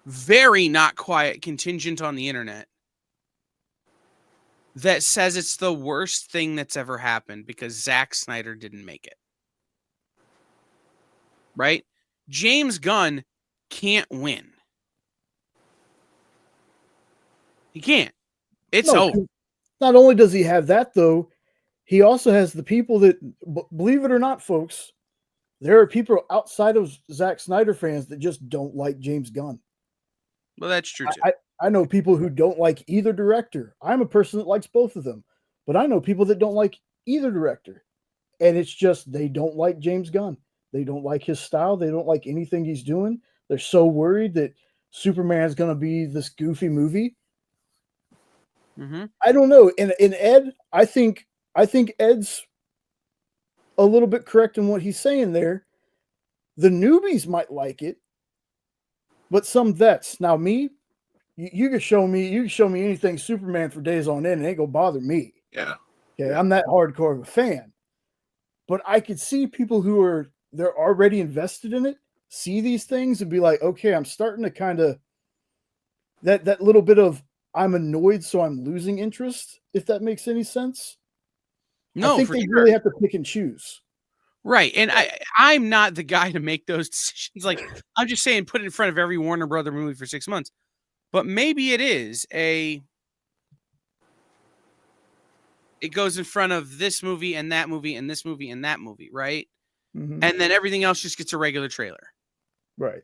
very not quiet contingent on the internet that says it's the worst thing that's ever happened because Zack Snyder didn't make it. Right? James Gunn can't win. He can't. It's over. Not only does he have that, though, he also has the people that, believe it or not, folks, there are people outside of Zack Snyder fans that just don't like James Gunn. Well, that's true, too. I know people who don't like either director. I'm a person that likes both of them. But I know people that don't like either director. And it's just they don't like James Gunn. They don't like his style. They don't like anything he's doing. They're so worried that Superman's going to be this goofy movie. Mm-hmm. I don't know. And Ed, I think Ed's a little bit correct in what he's saying there. The newbies might like it, but some vets. Now, me, you can show me anything Superman for days on end, and it ain't gonna bother me. Yeah. Okay, I'm that hardcore of a fan. But I could see people who they're already invested in it, see these things and be like, okay, I'm starting to kind of that little bit of I'm annoyed, so I'm losing interest, if that makes any sense. No, I think they really have to pick and choose. Right. And I'm not the guy to make those decisions. Like, I'm just saying, put it in front of every Warner Brother movie for 6 months. But maybe it goes in front of this movie and that movie and this movie and that movie, right? Mm-hmm. And then everything else just gets a regular trailer. Right.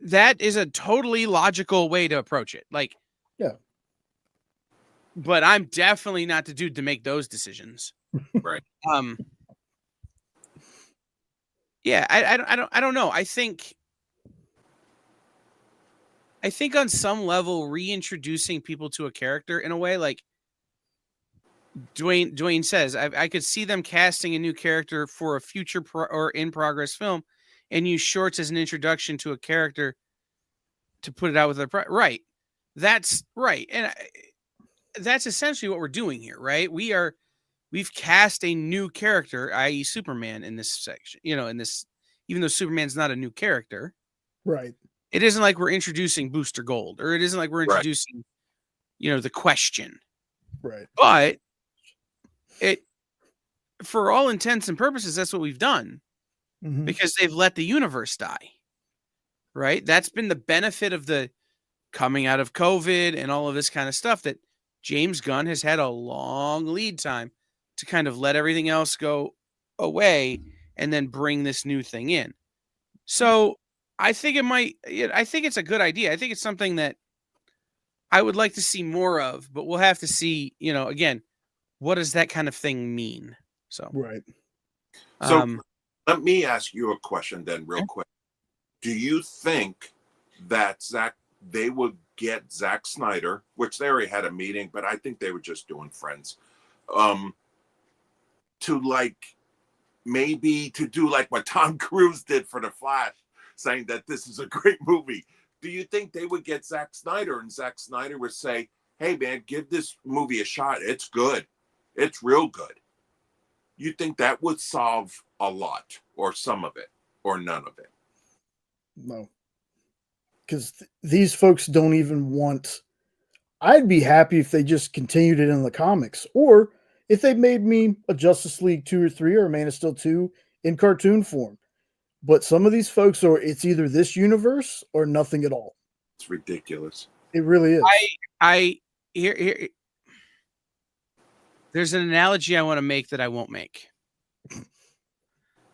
That is a totally logical way to approach it. Like, yeah. But I'm definitely not the dude to make those decisions. Right. Yeah, I don't know. I think on some level, reintroducing people to a character in a way, like Dwayne says, I could see them casting a new character for a future or in progress film, and use shorts as an introduction to a character to put it out with right. That's right, and that's essentially what we're doing here, right? We've cast a new character, i.e., Superman, in this section. In this, even though Superman's not a new character, right? It isn't like we're introducing Booster Gold, or it isn't like we're introducing, the Question, right? But it, for all intents and purposes, that's what we've done, because they've let the universe die, right? That's been the benefit of the coming out of COVID and all of this kind of stuff, that James Gunn has had a long lead time to kind of let everything else go away and then bring this new thing in. So I think I think it's a good idea. I think it's something that I would like to see more of, but we'll have to see, again, what does that kind of thing mean? So, right. So let me ask you a question then real quick. Do you think that they would get Zack Snyder, which they already had a meeting, but I think they were just doing friends, to maybe to do like what Tom Cruise did for The Flash, saying that this is a great movie? Do you think they would get Zack Snyder and Zack Snyder would say, hey man, give this movie a shot. It's good. It's real good. You think that would solve a lot or some of it or none of it? No. Because these folks don't even want. I'd be happy if they just continued it in the comics, or if they made me a Justice League 2 or 3 or a Man of Steel 2 in cartoon form. But some of these folks it's either this universe or nothing at all. It's ridiculous. It really is. Here. There's an analogy I want to make that I won't make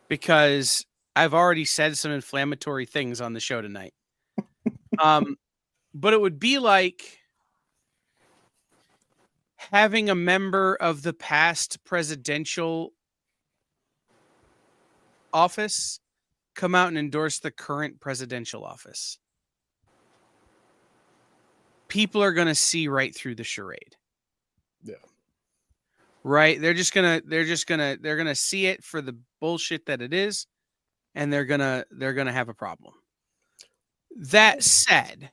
because I've already said some inflammatory things on the show tonight. But it would be like having a member of the past presidential office come out and endorse the current presidential office. People are going to see right through the charade. Yeah. Right? They're going to see it for the bullshit that it is, and they're going to have a problem. That said,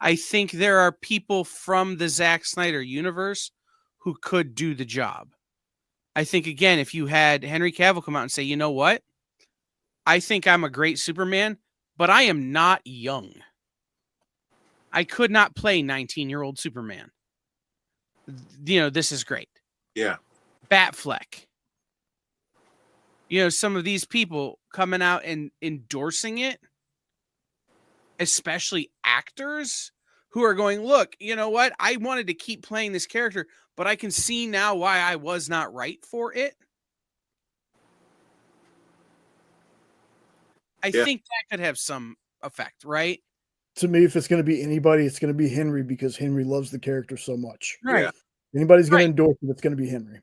I think there are people from the Zack Snyder universe who could do the job. I think, again, if you had Henry Cavill come out and say, you know what? I think I'm a great Superman, but I am not young. I could not play 19-year-old Superman. This is great. Yeah. Batfleck. Some of these people coming out and endorsing it, especially actors who are going, look, you know what? I wanted to keep playing this character, but I can see now why I was not right for it. I think that could have some effect, right? To me, if it's going to be anybody, it's going to be Henry because Henry loves the character so much. Right. Yeah. Anybody's going to endorse it, it's going to be Henry.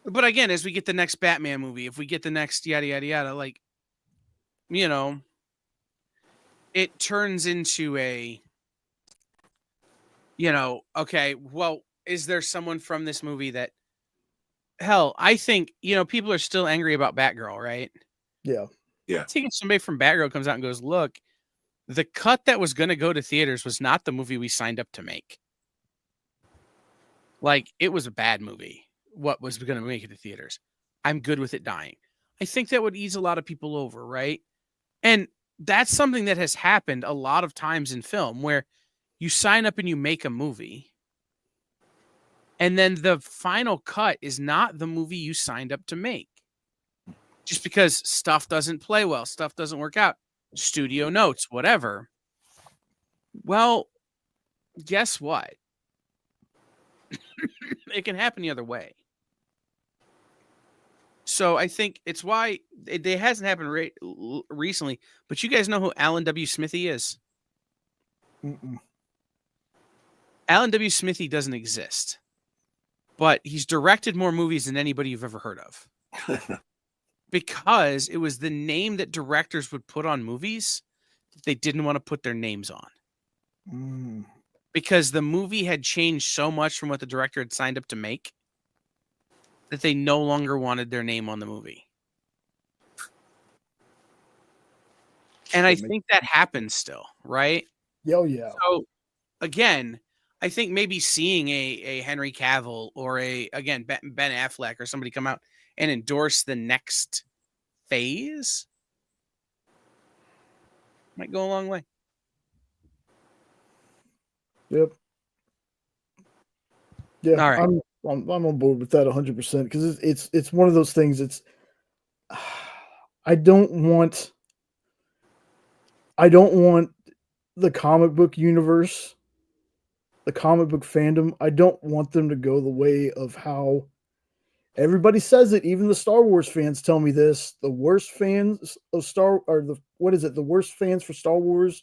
But again, as we get the next Batman movie, if we get the next yada, yada, yada, it turns into a, okay, well, is there someone from this movie that, hell, I think, people are still angry about Batgirl, right? Yeah. Yeah. I think if somebody from Batgirl comes out and goes, look, the cut that was going to go to theaters was not the movie we signed up to make. It was a bad movie. What was going to make it to theaters? I'm good with it dying. I think that would ease a lot of people over, right? And that's something that has happened a lot of times in film where you sign up and you make a movie, and then the final cut is not the movie you signed up to make. Just because stuff doesn't play well, stuff doesn't work out, studio notes, whatever. Well, guess what? It can happen the other way. So I think it's why it hasn't happened recently, but you guys know who Alan W. Smithy is? Mm-mm. Alan W. Smithy doesn't exist, but he's directed more movies than anybody you've ever heard of. Because it was the name that directors would put on movies that they didn't want to put their names on. Mm. Because the movie had changed so much from what the director had signed up to make that they no longer wanted their name on the movie. And I think that happens still, right? Oh, yeah. So, again, I think maybe seeing a Henry Cavill or Ben Affleck or somebody come out and endorse the next phase might go a long way. Yep. Yeah, all right. I'm on board with that 100% because it's one of those things. I don't want the comic book universe the comic book fandom. I don't want them to go the way of how everybody says it. Even the Star Wars fans tell me this. The worst fans of the worst fans for Star Wars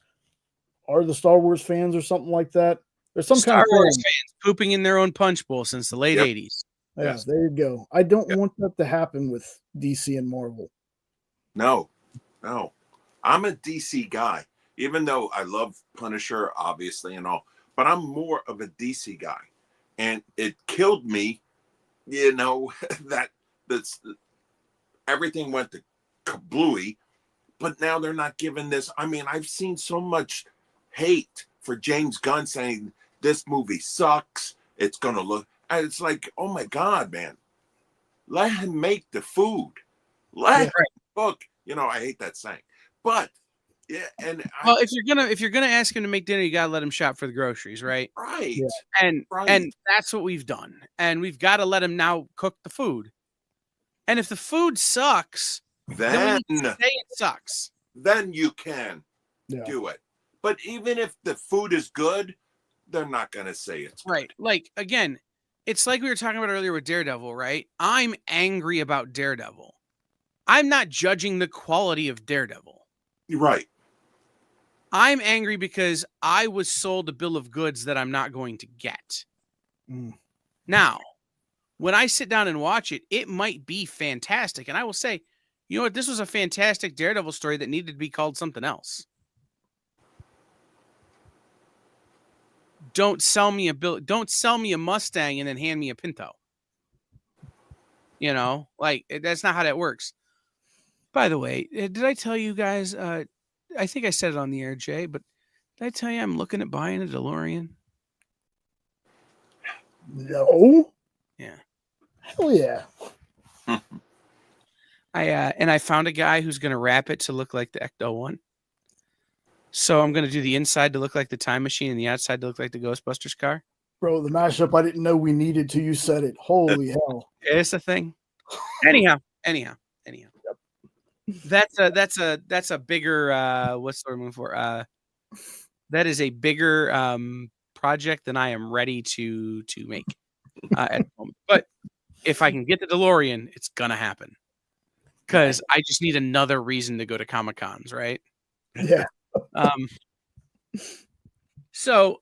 are the Star Wars fans or something like that. There's some Star kind of Wars saying. fans pooping in their own punch bowl since the late 80s. Yeah, Yes. there you go. I don't want that to happen with DC and Marvel. No. I'm a DC guy, even though I love Punisher, obviously, and all, but I'm more of a DC guy. And it killed me, that's everything went to kablooey, but now they're not giving this. I mean, I've seen so much hate for James Gunn saying this movie sucks. It's going to look, and it's like, oh my God, man, let him make the food. Let him cook. I hate that saying, but yeah. And well, if you're gonna ask him to make dinner, you gotta let him shop for the groceries, right? Right. Yeah. And that's what we've done, and we've got to let him now cook the food. And if the food sucks, then we need to say it sucks. Then you can do it. But even if the food is good, they're not gonna say it's right. Good. Like again, it's like we were talking about earlier with Daredevil, right? I'm angry about Daredevil. I'm not judging the quality of Daredevil. You're right. I'm angry because I was sold a bill of goods that I'm not going to get. Now, when I sit down and watch it, it might be fantastic. And I will say, you know what? This was a fantastic Daredevil story that needed to be called something else. Don't sell me a Mustang and then hand me a Pinto. That's not how that works. By the way, did I tell you guys, I think I said it on the air, Jay, but did I tell you I'm looking at buying a DeLorean? No. Yeah. Hell yeah. I found a guy who's going to wrap it to look like the Ecto one. So I'm going to do the inside to look like the Time Machine and the outside to look like the Ghostbusters car. Bro, the mashup I didn't know we needed till you said it. Holy hell. It's a thing. Anyhow. That's a bigger what's the word I'm looking for? That is a bigger project than I am ready to make at the moment. But if I can get the DeLorean, it's gonna happen. Because I just need another reason to go to Comic-Cons, right? Yeah. So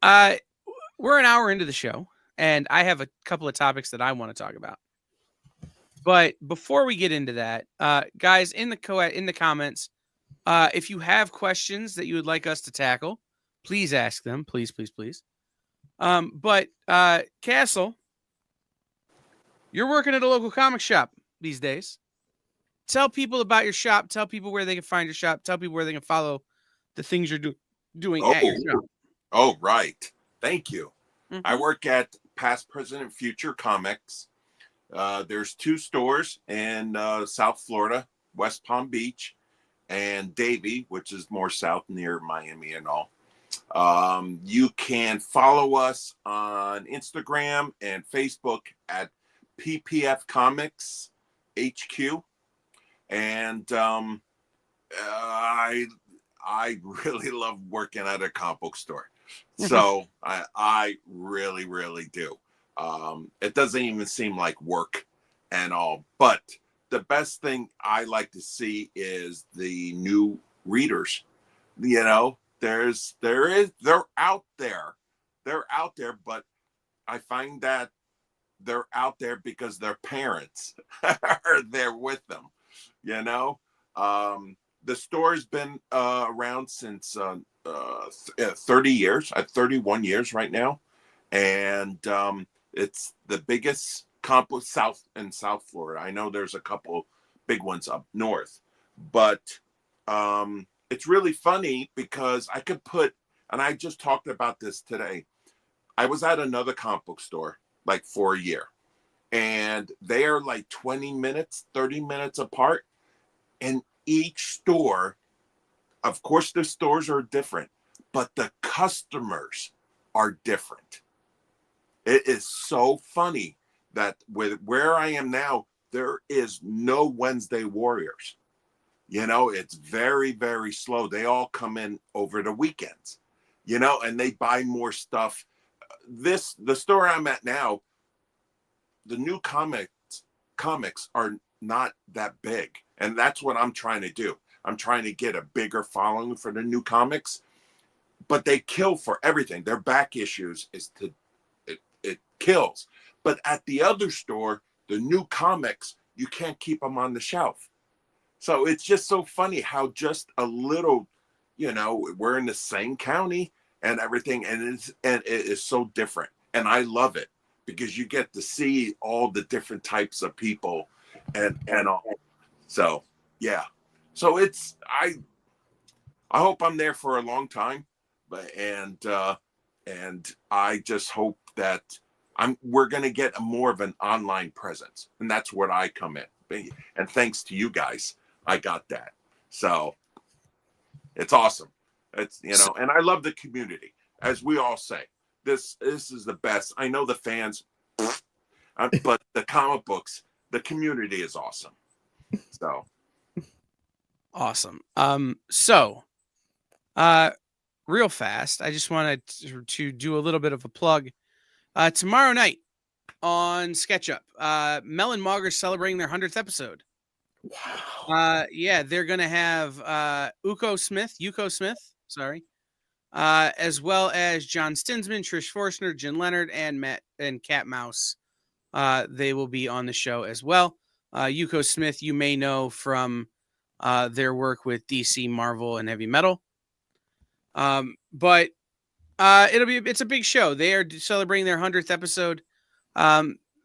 we're an hour into the show, and I have a couple of topics that I want to talk about. But before we get into that, guys, in the comments, if you have questions that you would like us to tackle, please ask them. Please. But Castle, you're working at a local comic shop these days. Tell people about your shop. Tell people where they can find your shop. Tell people where they can follow the things you're doing at your shop. Oh, right. Thank you. Mm-hmm. I work at Past, Present, and Future Comics. There's 2 stores in South Florida, West Palm Beach, and Davie, which is more south near Miami and all. You can follow us on Instagram and Facebook at PPF Comics HQ. And I really love working at a comic book store. So I really, really do. It doesn't even seem like work and all, but the best thing I like to see is the new readers. They're out there, but I find that they're out there because their parents are there with them. The store's been around since 30 years. 31 years right now, and it's the biggest comp South Florida. I know there's a couple big ones up north, but it's really funny because I could put, and I just talked about this today. I was at another comic book store like for a year, and they are like 20 minutes, 30 minutes apart. And each store, of course, the stores are different, but the customers are different. It is so funny that with where I am now, there is no Wednesday Warriors. It's very, very slow. They all come in over the weekends, and they buy more stuff. the store I'm at now, the new comics are not that big, and that's what I'm trying to do. I'm trying to get a bigger following for the new comics, but they kill for everything. Their back issues it kills. But at the other store, the new comics, you can't keep them on the shelf. So it's just so funny how just a little, we're in the same county and everything, and it is so different. And I love it because you get to see all the different types of people and all. So yeah. So I hope I'm there for a long time, and I just hope that we're going to get more of an online presence, and that's where I come in. And thanks to you guys, I got that. So it's awesome. It's and I love the community, as we all say. This is the best. I know the fans, but the comic books, the community is awesome. So awesome. Real fast, I just wanted to do a little bit of a plug. Tomorrow night on SketchUp, Mel and Mog are celebrating their 100th episode. Wow. Yeah, they're gonna have Yuko Smith, sorry, as well as John Stinsman, Trish Forstner, Jen Leonard, and Matt and Cat Mouse. They will be on the show as well. Yuko Smith, you may know from their work with DC, Marvel, and Heavy Metal. But it's a big show. They are celebrating their 100th episode.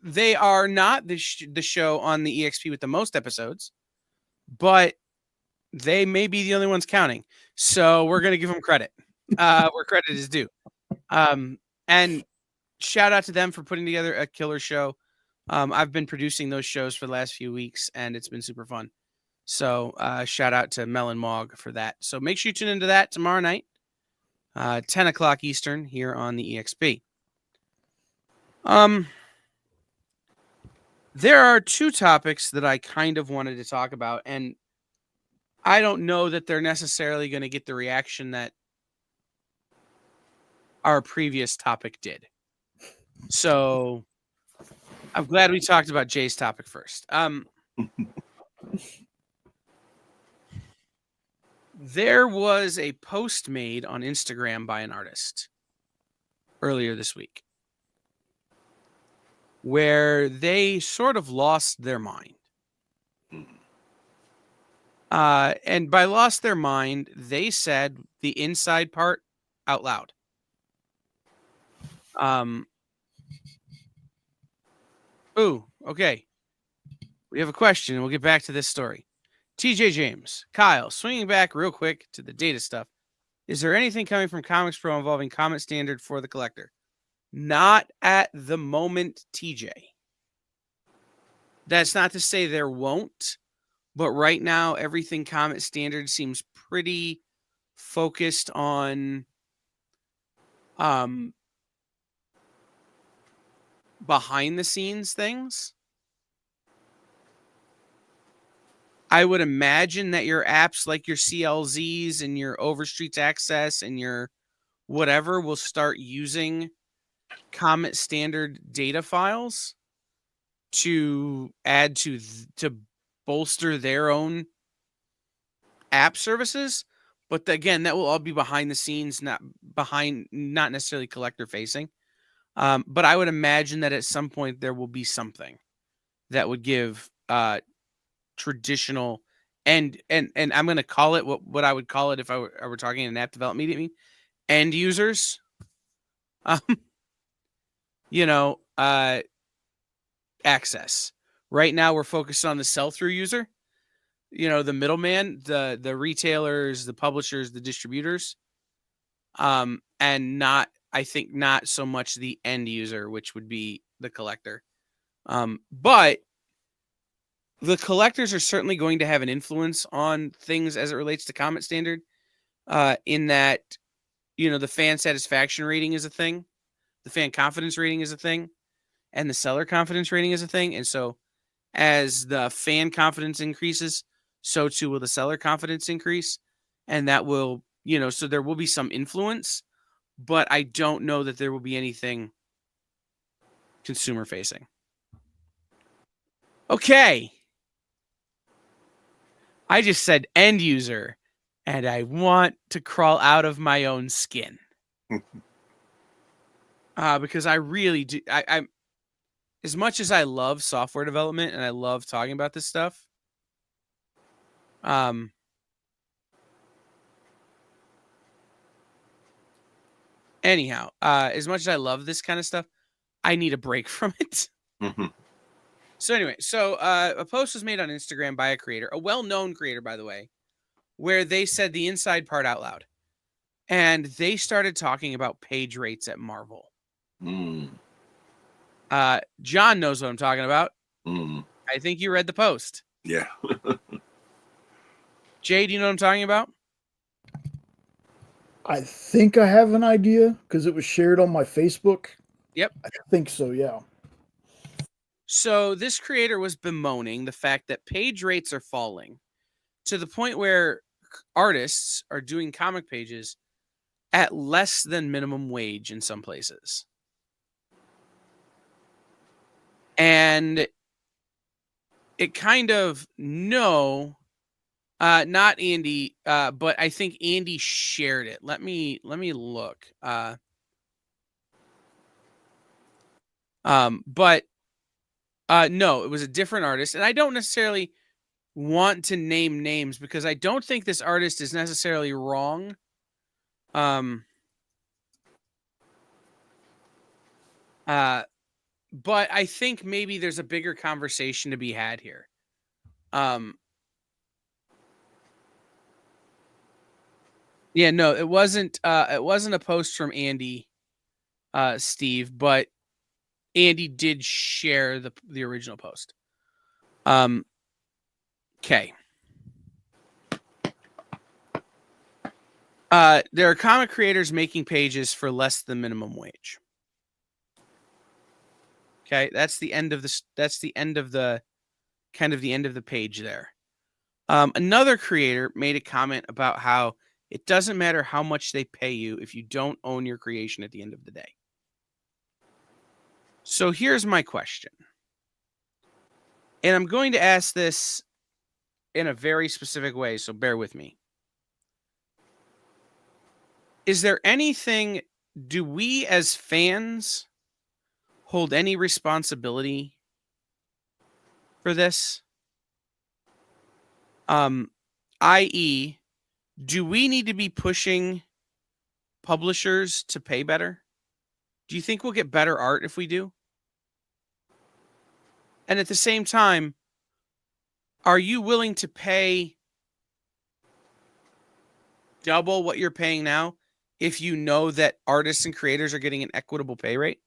They are not the show on the EXP with the most episodes, but they may be the only ones counting. So we're going to give them credit, where credit is due. And shout out to them for putting together a killer show. I've been producing those shows for the last few weeks, and it's been super fun. So shout out to Mel and Mog for that. So make sure you tune into that tomorrow night, 10 o'clock Eastern here on the EXP. There are two topics that I kind of wanted to talk about, and I don't know that they're necessarily going to get the reaction that our previous topic did. So I'm glad we talked about Jay's topic first. There was a post made on Instagram by an artist earlier this week where they sort of lost their mind. And by lost their mind, they said the inside part out loud. Okay. We have a question, and we'll get back to this story. TJ James, Kyle, swinging back real quick to the data stuff. Is there anything coming from Comics Pro involving Comet Standard for the collector? Not at the moment, TJ. That's not to say there won't, but right now, everything Comet Standard seems pretty focused on behind the scenes things. I would imagine that your apps like your CLZs and your Overstreets Access and your whatever will start using Comet Standard data files to add to bolster their own app services. But again, that will all be behind the scenes, not necessarily collector facing. But I would imagine that at some point there will be something that would give traditional and I'm going to call it what I would call it if I were talking in an app development meeting, end users, access. Right now we're focused on the sell-through user, the middleman, the retailers, the publishers, the distributors, and not so much the end user, which would be the collector. But the collectors are certainly going to have an influence on things as it relates to Comet Standard, in that, the fan satisfaction rating is a thing, the fan confidence rating is a thing, and the seller confidence rating is a thing. And so as the fan confidence increases, so too will the seller confidence increase. And that will, so there will be some influence, but I don't know that there will be anything consumer facing. Okay. I just said end user, and I want to crawl out of my own skin. Because I really do. I'm as much as I love software development and I love talking about this stuff. Anyhow, as much as I love this kind of stuff, I need a break from it. So anyway, a post was made on Instagram by a creator, a well-known creator, by the way, where they said the inside part out loud. And they started talking about page rates at Marvel. John knows what I'm talking about. I think you read the post. Yeah. Jay, do you know what I'm talking about? I think I have an idea because it was shared on my Facebook. Yep. I think so, yeah. So this creator was bemoaning the fact that page rates are falling to the point where artists are doing comic pages at less than minimum wage in some places. And it kind of, not Andy, but I think Andy shared it. Let me look. No, it was a different artist, and I don't necessarily want to name names because I don't think this artist is necessarily wrong. But I think maybe there's a bigger conversation to be had here. Yeah, no, it wasn't a post from Andy, Steve, but Andy did share the original post. Okay. There are comic creators making pages for less than minimum wage. Okay, that's the end of the page there. Another creator made a comment about how it doesn't matter how much they pay you if you don't own your creation at the end of the day. So here's my question. And I'm going to ask this in a very specific way, so bear with me. Is there anything, do we as fans hold any responsibility for this? I.e., do we need to be pushing publishers to pay better? Do you think we'll get better art if we do? And at the same time, are you willing to pay double what you're paying now if you know that artists and creators are getting an equitable pay rate?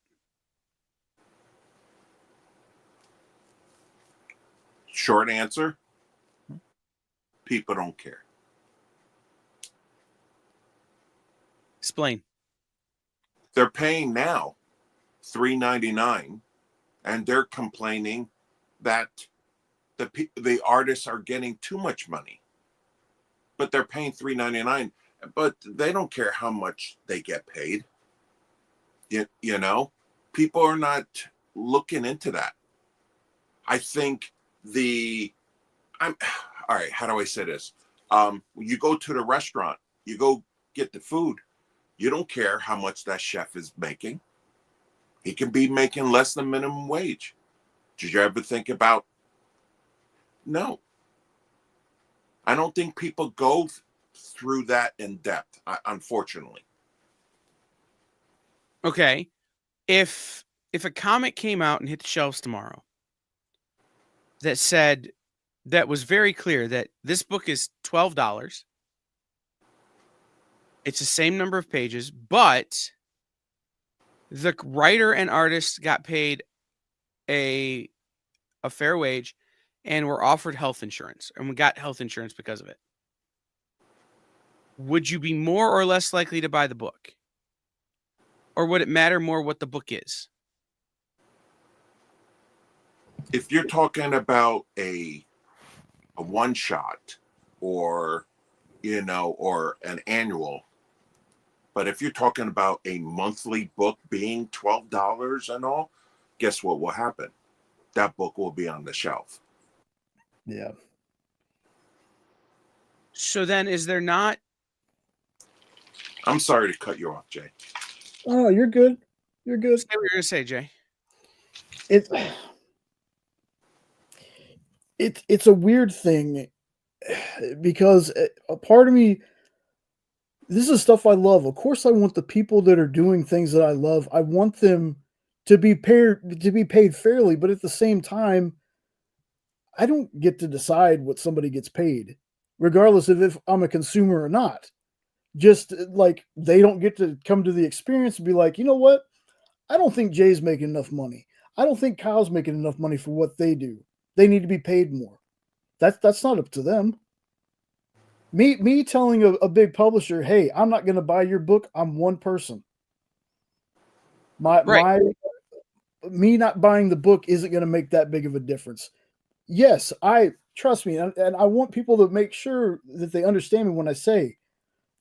Short answer, people don't care. Explain. They're paying now $3.99, and they're complaining that the artists are getting too much money. But they're paying $3.99, but they don't care how much they get paid. You know, people are not looking into that. I think all right, how do I say this? You go to the restaurant, you go get the food. You don't care how much that chef is making. He can be making less than minimum wage. Did you ever think about? No. I don't think people go through that in depth, unfortunately. Okay. If a comic came out and hit the shelves tomorrow that was very clear that this book is $12, it's the same number of pages, but the writer and artist got paid a fair wage and were offered health insurance, and we got health insurance because of it. Would you be more or less likely to buy the book? Or would it matter more what the book is? If you're talking about a one shot or or an annual, but if you're talking about a monthly book being $12 and all, guess what will happen? That book will be on the shelf. Yeah. So then, is there not? I'm sorry to cut you off, Jay. Oh, you're good. You're good. Say what you're gonna say, Jay. It's a weird thing because a part of me, this is stuff I love. Of course, I want the people that are doing things that I love. I want them to be paid fairly, but at the same time, I don't get to decide what somebody gets paid, regardless of if I'm a consumer or not. Just like they don't get to come to the experience and be like, you know what? I don't think Jay's making enough money. I don't think Kyle's making enough money for what they do. They need to be paid more. That's not up to them. Me telling a big publisher, hey, I'm not going to buy your book. I'm one person. Me not buying the book isn't going to make that big of a difference. Yes, trust me, and I want people to make sure that they understand me when I say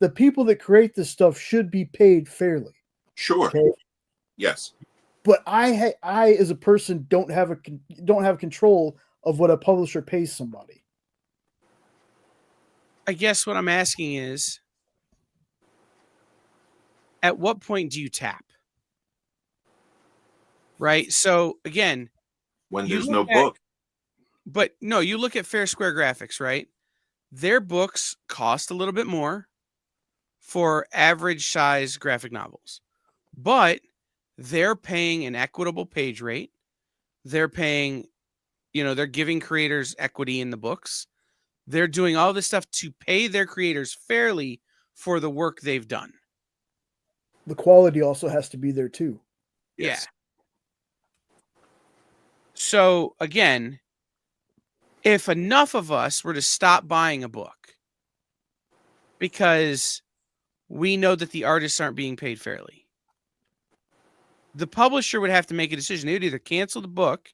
the people that create this stuff should be paid fairly. Sure. Okay? Yes. But I as a person don't have control of what a publisher pays somebody. I guess what I'm asking is, at what point do you tap? Right? So again, when there's no book. But no, you look at Fair Square Graphics, right? Their books cost a little bit more for average size graphic novels, but they're paying an equitable page rate. They're paying, they're giving creators equity in the books. They're doing all this stuff to pay their creators fairly for the work they've done. The quality also has to be there too. Yes. Yeah. So again, if enough of us were to stop buying a book because we know that the artists aren't being paid fairly, the publisher would have to make a decision. They would either cancel the book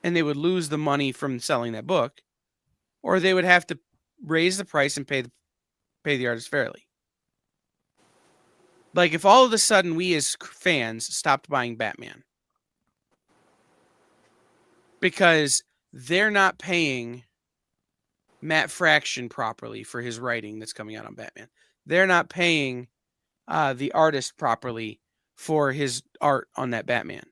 and they would lose the money from selling that book, or they would have to raise the price and pay the artist fairly. Like if all of a sudden we as fans stopped buying Batman because they're not paying Matt Fraction properly for his writing that's coming out on Batman. They're not paying the artist properly for his art on that Batman.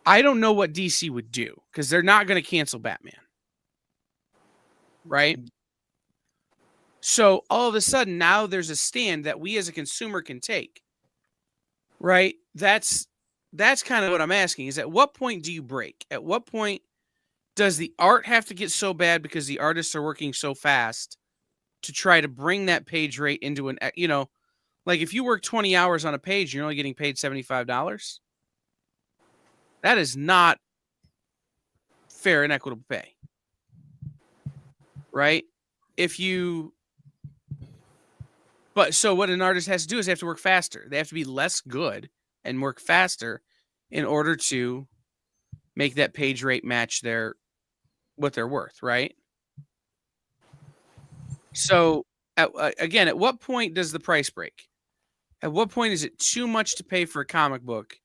I don't know what DC would do because they're not going to cancel Batman. Right? So all of a sudden now there's a stand that we as a consumer can take. Right? That's kind of what I'm asking is at what point do you break? At what point does the art have to get so bad because the artists are working so fast to try to bring that page rate into an, like if you work 20 hours on a page, you're only getting paid $75. That is not fair and equitable pay. Right? So what an artist has to do is they have to work faster. They have to be less good and work faster in order to make that page rate match what they're worth, right? So, again, at what point does the price break? At what point is it too much to pay for a comic book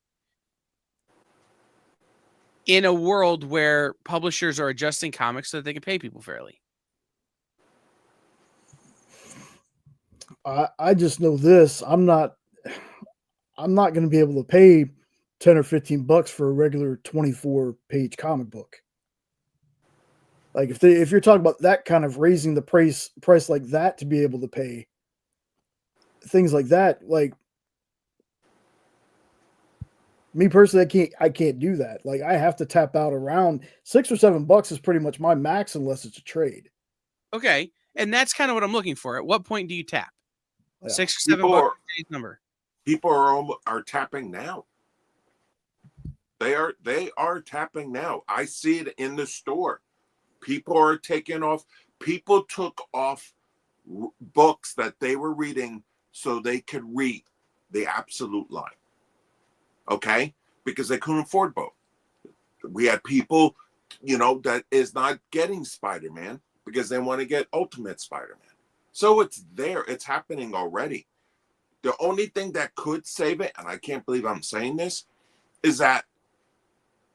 in a world where publishers are adjusting comics so that they can pay people fairly? I just know this. I'm not going to be able to pay $10 or $15 for a regular 24-page comic book. Like if you're talking about that kind of raising the price like that to be able to pay things like that, like me personally, I can't do that. Like I have to tap out around $6 or $7 is pretty much my max unless it's a trade. Okay, and that's kind of what I'm looking for. At what point do you tap? Yeah. $6 or $7 number. People are tapping now. They are tapping now. I see it in the store. People are taking off. People took off books that they were reading so they could read the Absolute line. Okay? Because they couldn't afford both. We had people, that is not getting Spider-Man because they want to get Ultimate Spider-Man. So it's there. It's happening already. The only thing that could save it, and I can't believe I'm saying this, is that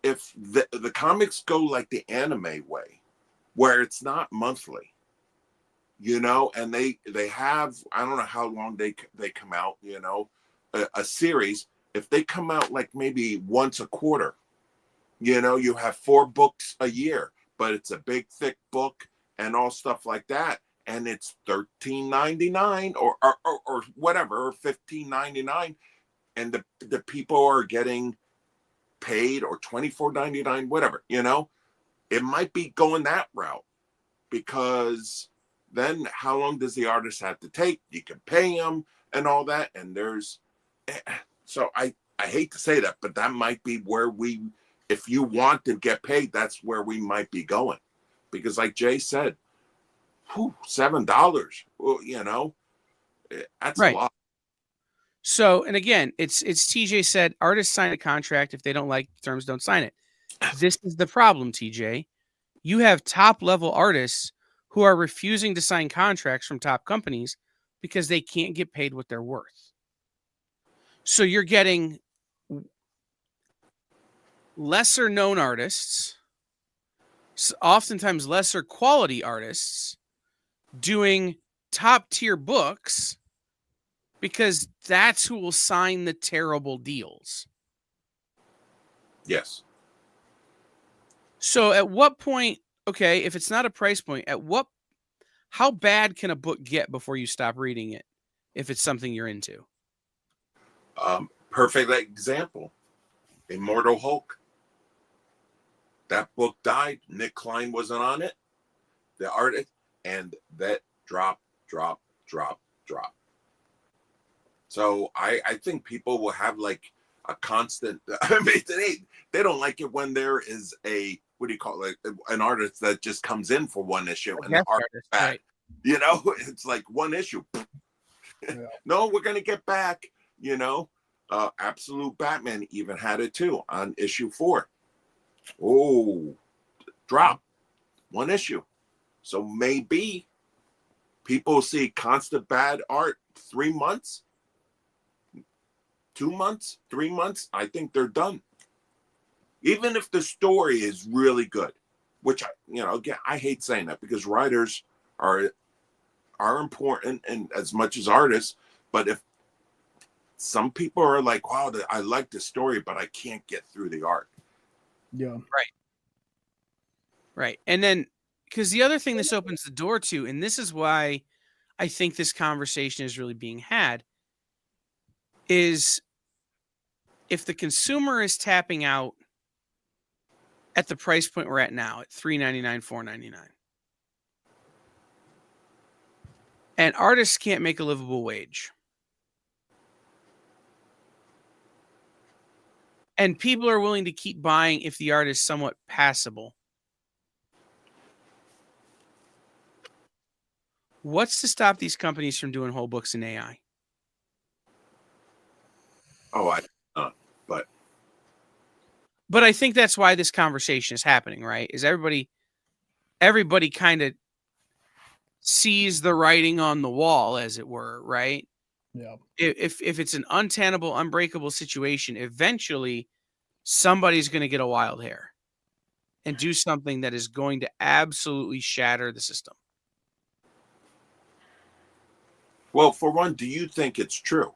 if the comics go like the anime way, where it's not monthly, you know, and they have, I don't know how long they come out, you know, a series. If they come out like maybe once a quarter, you know, you have 4 books a year, but it's a big thick book and all stuff like that, and it's $13.99 or whatever, or $15.99, and the people are getting paid, or $24.99, whatever, you know. It might be going that route, because then how long does the artist have to take? You can pay him and all that, and there's, so I hate to say that, but that might be where we, if you want to get paid, that's where we might be going, because like Jay said, $7, well, you know, that's Right. a lot. So, and again, it's TJ said, artists sign a contract. If they don't like terms, don't sign it. This is the problem, TJ. You have top level artists who are refusing to sign contracts from top companies because they can't get paid what they're worth. So you're getting lesser known artists, oftentimes lesser quality artists, doing top tier books, because that's who will sign the terrible deals. Yes. So at what point, okay, if it's not a price point, how bad can a book get before you stop reading it, if it's something you're into? Perfect example, Immortal Hulk. That book died. Nick Klein wasn't on it, the artist, and that drop. So I think people will have like a constant, I mean, they don't like it when there is a, what do you call it, an artist that just comes in for one issue and the art is back. Right. You know, it's like one issue. Yeah. No, we're going to get back, you know. Absolute Batman even had it too on issue 4. Oh, drop. One issue. So maybe people see constant bad art 3 months, 2 months, 3 months. I think they're done. Even if the story is really good, which again, I hate saying that, because writers are important and as much as artists, but if some people are like, wow, I like the story, but I can't get through the art. Yeah. Right. And then, because the other thing this opens the door to, and this is why I think this conversation is really being had, is if the consumer is tapping out at the price point we're at now, at $3.99, $4.99, and artists can't make a livable wage, and people are willing to keep buying if the art is somewhat passable, what's to stop these companies from doing whole books in AI? Oh, But I think that's why this conversation is happening, right? Is everybody kind of sees the writing on the wall, as it were, right? Yeah. If it's an untenable, unbreakable situation, eventually somebody's going to get a wild hair and do something that is going to absolutely shatter the system. Well, for one, do you think it's true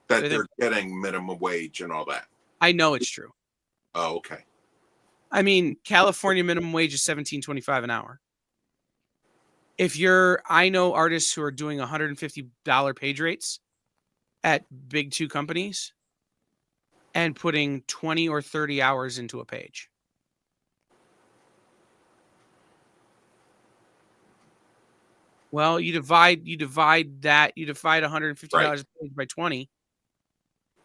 that they're getting minimum wage and all that? I know it's true. Oh, okay. I mean, California minimum wage is $17.25 an hour. I know artists who are doing $150 page rates at big 2 companies and putting 20 or 30 hours into a page. Well, you divide $150 right. a page by 20.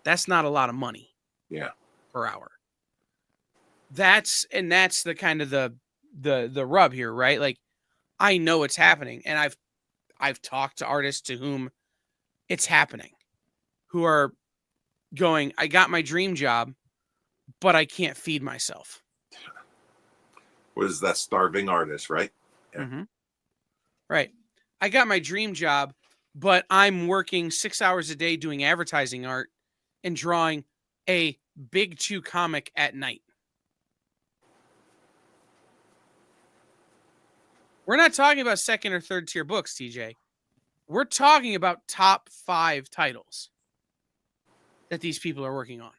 That's not a lot of money. Yeah. Per hour. That's the kind of the rub here, right? Like, I know it's happening, and I've talked to artists to whom it's happening, who are going, I got my dream job, but I can't feed myself. What is that, starving artist, right? Yeah. Mm-hmm. Right. I got my dream job, but I'm working 6 hours a day doing advertising art and drawing a Big Two comic at night. We're not talking about second or third tier books, TJ. We're talking about top 5 titles that these people are working on.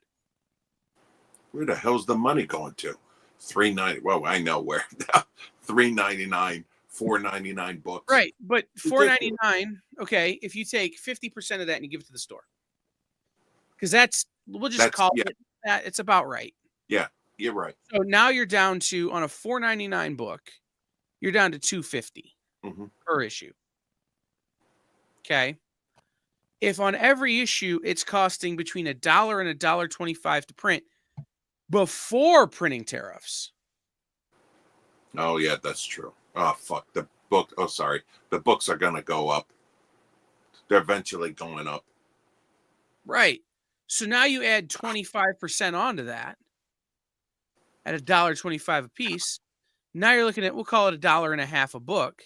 Where the hell's the money going to? $3.90. Well, I know where. $3.99, $4.99 books. Right, but $4.99. Okay, if you take 50% of that and you give it to the store, because we'll just call it that. It's about right. Yeah, you're right. So now you're down to, on a $4.99 book, you're down to $2.50 per issue. Okay. If on every issue it's costing between $1 and $1.25 to print before printing tariffs. Oh yeah, that's true. Oh fuck the book. Oh sorry, the books are gonna go up. They're eventually going up. Right. So now you add 25% onto that at $1.25 a piece. Now you're looking at, we'll call it $1.50 a book,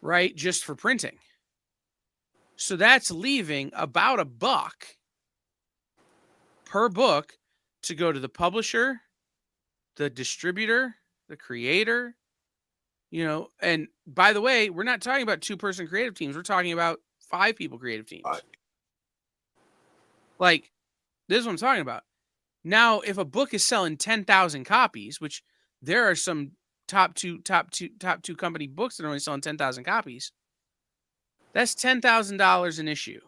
right? Just for printing. So that's leaving about $1 per book to go to the publisher, the distributor, the creator, and by the way, we're not talking about 2-person creative teams. We're talking about 5 people creative teams. Like, this is what I'm talking about. Now, if a book is selling 10,000 copies, which there are some top two company books that are only selling 10,000 copies, that's $10,000 an issue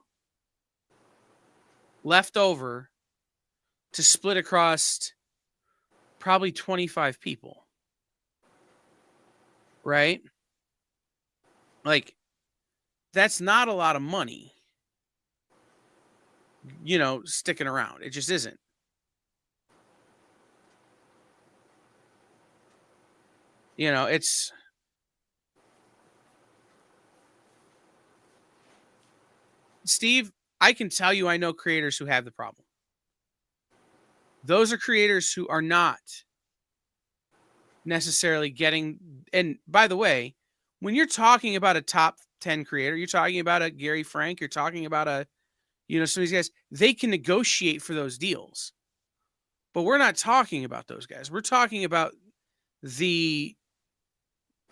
left over to split across probably 25 people. Right? Like, that's not a lot of money, sticking around. It just isn't. It's Steve, I can tell you I know creators who have the problem. Those are creators who are not necessarily getting, and by the way, when you're talking about a top 10 creator, you're talking about a Gary Frank, you're talking about some of these guys, they can negotiate for those deals. But we're not talking about those guys. We're talking about the,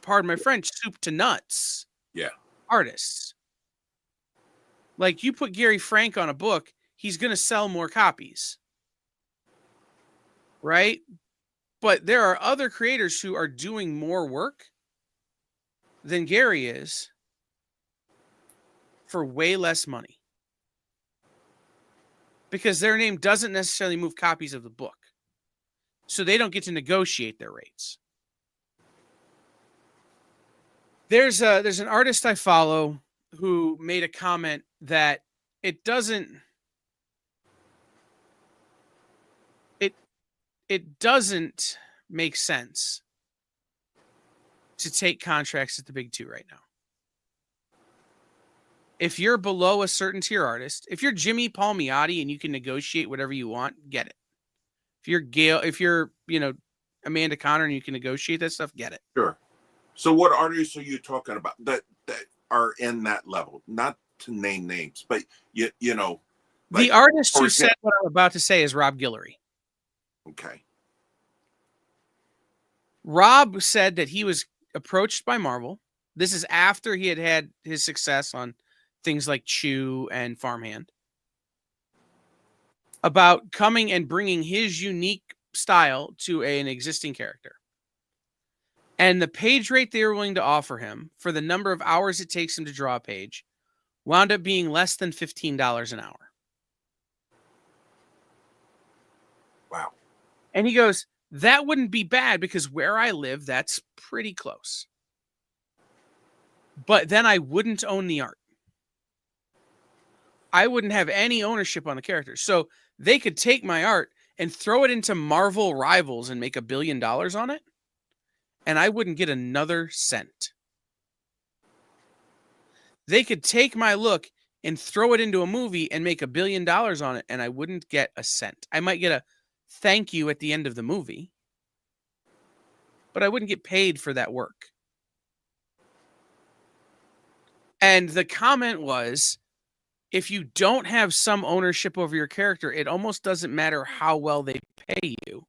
pardon my French, soup to nuts artists. Like, you put Gary Frank on a book, he's going to sell more copies. Right? But there are other creators who are doing more work than Gary is for way less money. Because their name doesn't necessarily move copies of the book. So they don't get to negotiate their rates. There's an artist I follow who made a comment that it doesn't make sense to take contracts at the Big Two right now. If you're below a certain tier artist, if you're Jimmy Palmiotti and you can negotiate whatever you want, get it. If you're Amanda Conner and you can negotiate that stuff, get it. Sure. So what artists are you talking about that are in that level? Not to name names, but the artist who said what I'm about to say is Rob Guillory. Okay. Rob said that he was approached by Marvel. This is after he had his success on things like Chew and Farmhand, about coming and bringing his unique style to an existing character. And the page rate they were willing to offer him for the number of hours it takes him to draw a page wound up being less than $15 an hour. Wow. And he goes, that wouldn't be bad because where I live, that's pretty close. But then I wouldn't own the art. I wouldn't have any ownership on the characters. So they could take my art and throw it into Marvel Rivals and make $1 billion on it, and I wouldn't get another cent. They could take my look and throw it into a movie and make $1 billion on it, and I wouldn't get a cent. I might get a thank you at the end of the movie, but I wouldn't get paid for that work. And the comment was, if you don't have some ownership over your character, it almost doesn't matter how well they pay you.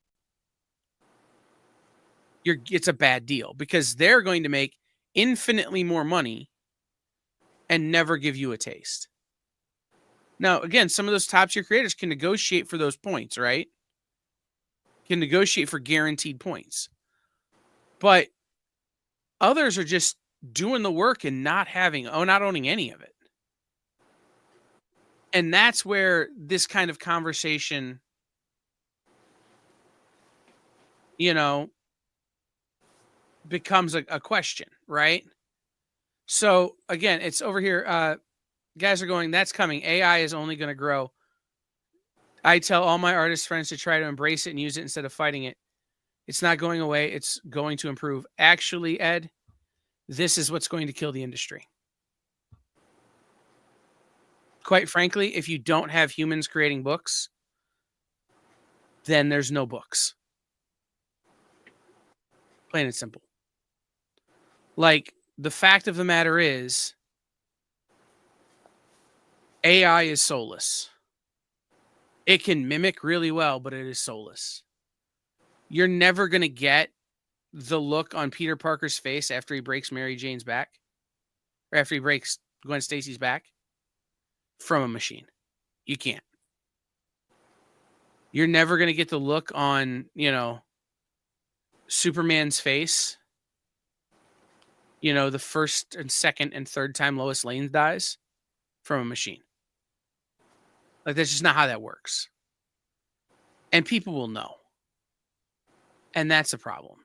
It's a bad deal because they're going to make infinitely more money and never give you a taste. Now, again, some of those top tier creators can negotiate for those points, right? Can negotiate for guaranteed points. But others are just doing the work and not owning any of it. And that's where this kind of conversation, becomes a question, right? So again, it's over here. Guys are going, that's coming. AI is only going to grow. I tell all my artist friends to try to embrace it and use it instead of fighting it. It's not going away. It's going to improve. Actually, Ed, this is what's going to kill the industry. Quite frankly, if you don't have humans creating books, then there's no books. Plain and simple. Like, the fact of the matter is, AI is soulless. It can mimic really well, but it is soulless. You're never going to get the look on Peter Parker's face after he breaks Mary Jane's back, or after he breaks Gwen Stacy's back, from a machine. You can't. You're never going to get the look on, Superman's face. The first and second and third time Lois Lane dies from a machine. Like, that's just not how that works. And people will know. And that's a problem.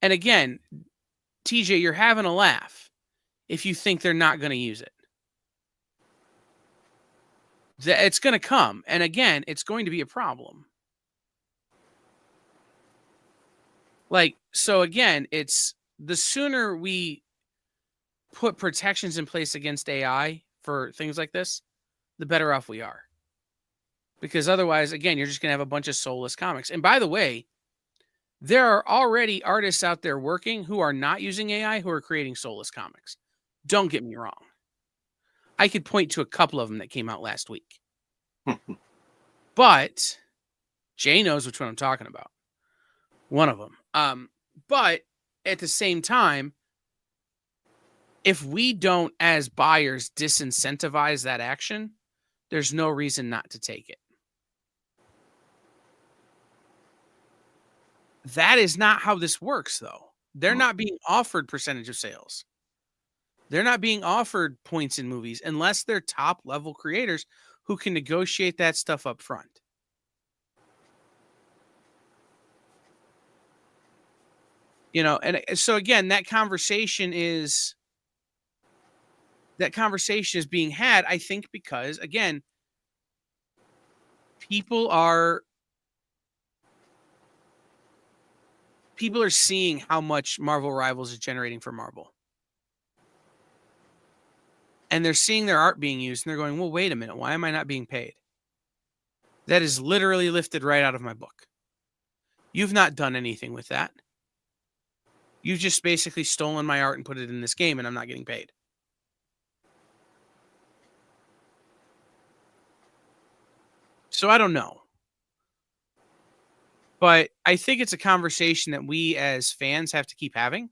And again, TJ, you're having a laugh if you think they're not going to use it. It's going to come. And again, it's going to be a problem. Like, so again, it's the sooner we put protections in place against AI for things like this, the better off we are. Because otherwise, again, you're just going to have a bunch of soulless comics. And by the way, there are already artists out there working who are not using AI who are creating soulless comics. Don't get me wrong. I could point to a couple of them that came out last week. But Jay knows which one I'm talking about. One of them. But at the same time, if we don't, as buyers, disincentivize that action, there's no reason not to take it. That is not how this works, though. They're not being offered percentage of sales. They're not being offered points in movies unless they're top level creators who can negotiate that stuff up front. And so again, that conversation is being had, I think, because again, people are seeing how much Marvel Rivals is generating for Marvel. And they're seeing their art being used, and they're going, well, wait a minute, why am I not being paid? That is literally lifted right out of my book. You've not done anything with that. You've just basically stolen my art and put it in this game, and I'm not getting paid. So I don't know. But I think it's a conversation that we as fans have to keep having,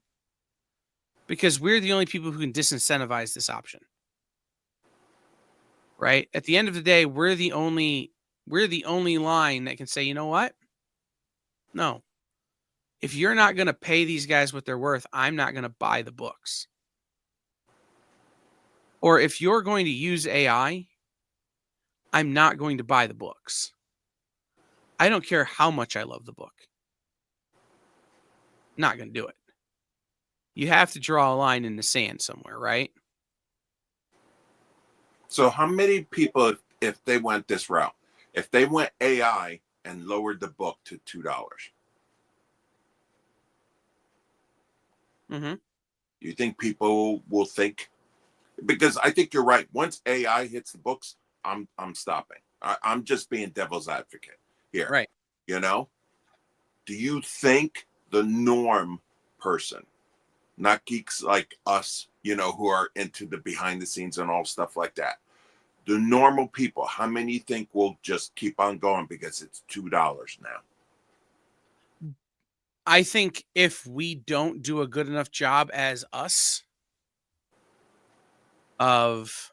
because we're the only people who can disincentivize this option. Right? At the end of the day, we're the only line that can say, you know what? No. If you're not going to pay these guys what they're worth, I'm not going to buy the books. Or if you're going to use AI, I'm not going to buy the books. I don't care how much I love the book. Not going to do it. You have to draw a line in the sand somewhere, right? So how many people, if they went this route, if they went AI and lowered the book to $2, you think people will think? Because I think you're right. Once AI hits the books, I'm stopping. I'm just being devil's advocate here. Right. Do you think the norm person not geeks like us, you know, who are into the behind the scenes and all stuff like that. The normal people, how many think will just keep on going because it's $2 now? I think if we don't do a good enough job as us of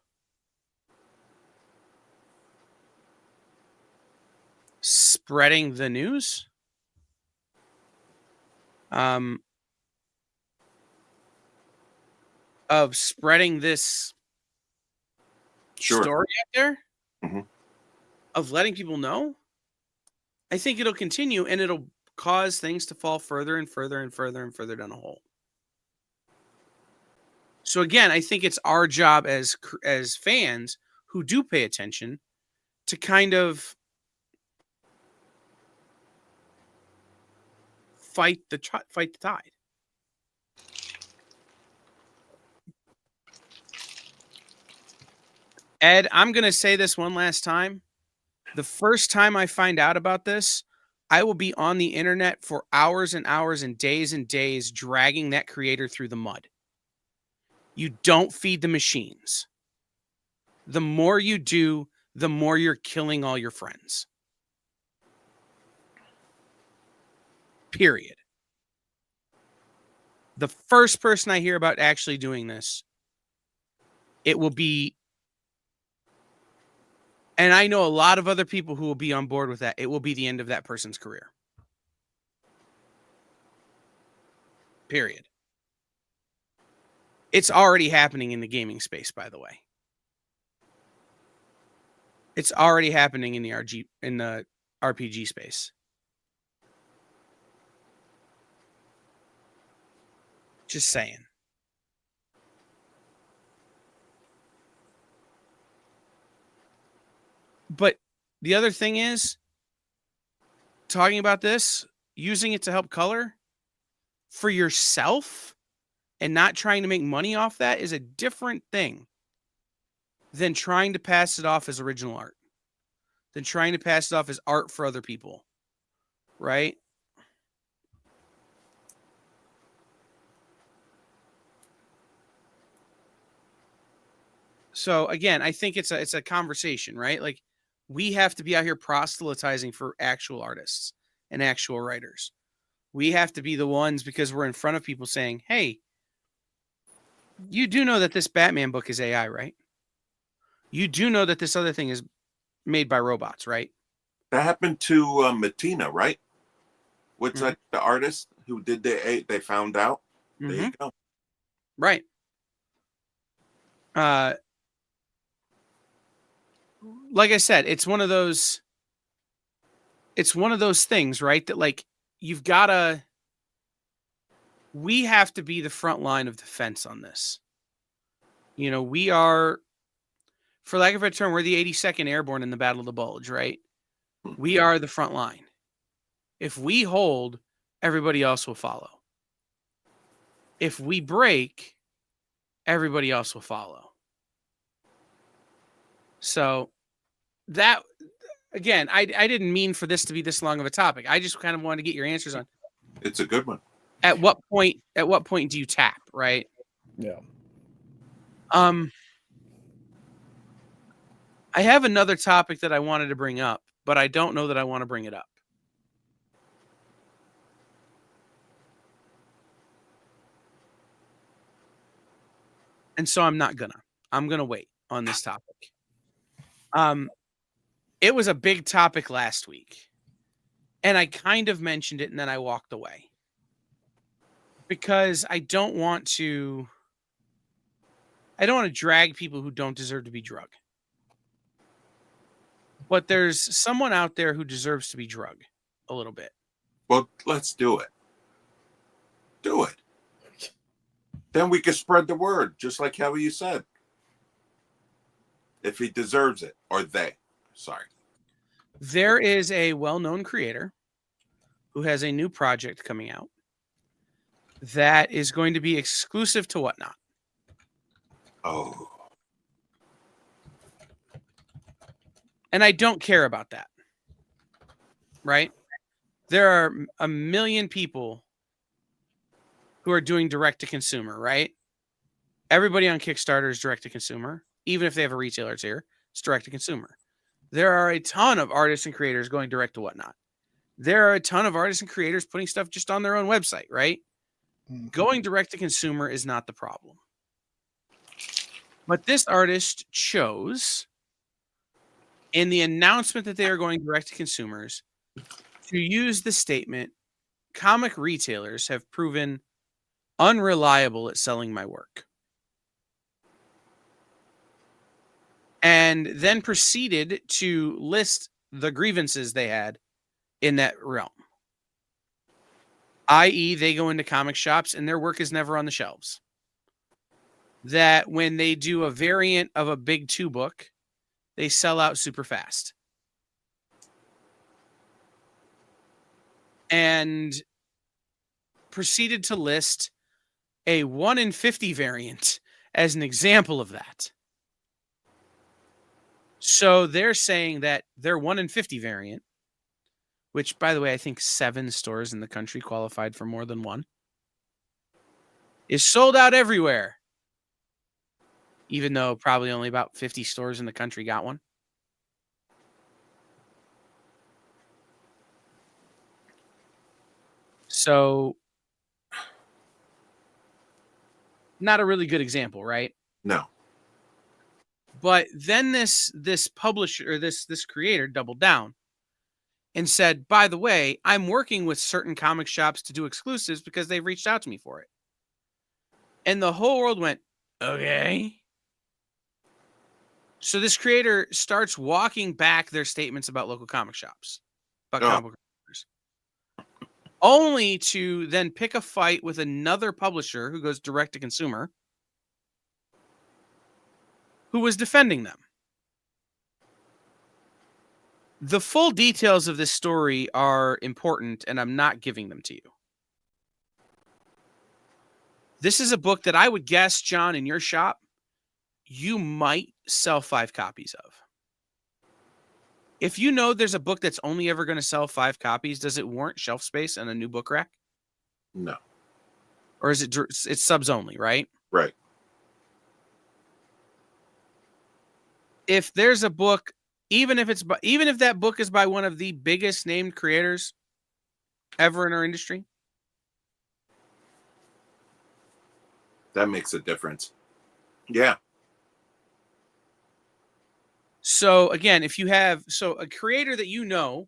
spreading the news, of spreading this story out there, of letting people know, I think it'll continue, and it'll cause things to fall further and further and further and further down a hole. So again, I think it's our job as fans who do pay attention to kind of fight the tide. Ed, I'm going to say this one last time. The first time I find out about this, I will be on the internet for hours and hours and days dragging that creator through the mud. You don't feed the machines. The more you do, the more you're killing all your friends. Period. The first person I hear about actually doing this, it will be, and I know a lot of other people who will be on board with that, it will be the end of that person's career. Period. It's already happening in the gaming space, by the way. It's already happening in the RPG space. Just saying. But the other thing is, talking about this, using it to help color for yourself and not trying to make money off that is a different thing than trying to pass it off as original art, than trying to pass it off as art for other people, right? So again, I think it's a conversation, right? Like, we have to be out here proselytizing for actual artists and actual writers. We have to be the ones, because we're in front of people saying, hey, you do know that this Batman book is AI, right? You do know that this other thing is made by robots, right? That happened to Matina, right? What's that? The artist who did they found out. There you go. Right. Like I said, it's one of those things, right? That, like, we have to be the front line of defense on this. You know, we are, for lack of a term, we're the 82nd Airborne in the Battle of the Bulge, right? We are the front line. If we hold, everybody else will follow. If we break, everybody else will follow. So that, again, I didn't mean for this to be this long of a topic. I just kind of wanted to get your answers on. It's a good one. At what point do you tap, right? Yeah. I have another topic that I wanted to bring up, but I don't know that I want to bring it up. And so I'm gonna wait on this topic. It was a big topic last week, and I kind of mentioned it and then I walked away because I don't want to drag people who don't deserve to be drugged. But there's someone out there who deserves to be drugged a little bit. Well, let's do it. Do it. Then we can spread the word, just like how you said. If he deserves it, or they. Sorry. There is a well-known creator who has a new project coming out that is going to be exclusive to Whatnot. Oh. And I don't care about that. Right? There are a million people who are doing direct to consumer, right? Everybody on Kickstarter is direct to consumer. Even if they have a retailer tier, it's direct to consumer. There are a ton of artists and creators going direct to whatnot. There are a ton of artists and creators putting stuff just on their own website, right? Going direct to consumer is not the problem. But this artist chose, in the announcement that they are going direct to consumers, to use the statement, comic retailers have proven unreliable at selling my work. And then proceeded to list the grievances they had in that realm. I.e., they go into comic shops and their work is never on the shelves. That when they do a variant of a big 2 book, they sell out super fast. And proceeded to list a 1 in 50 variant as an example of that. So they're saying that their 1 in 50 variant, which, by the way, I think 7 stores in the country qualified for more than one, is sold out everywhere. Even though probably only about 50 stores in the country got one. So, not a really good example, right? No. But then this publisher, or this creator doubled down and said, by the way, I'm working with certain comic shops to do exclusives because they've reached out to me for it. And the whole world went, okay. So this creator starts walking back their statements about local comic shops, about comic book creators, only to then pick a fight with another publisher who goes direct to consumer, who was defending them. The full details of this story are important, and I'm not giving them to you. This is a book that I would guess, John, in your shop, you might sell 5 copies of. If you know there's a book that's only ever going to sell 5 copies, does it warrant shelf space and a new book rack? No. Or is it's subs only, right? Right. If there's a book, even if that book is by one of the biggest named creators ever in our industry, that makes a difference. Yeah. So again, if you have a creator that you know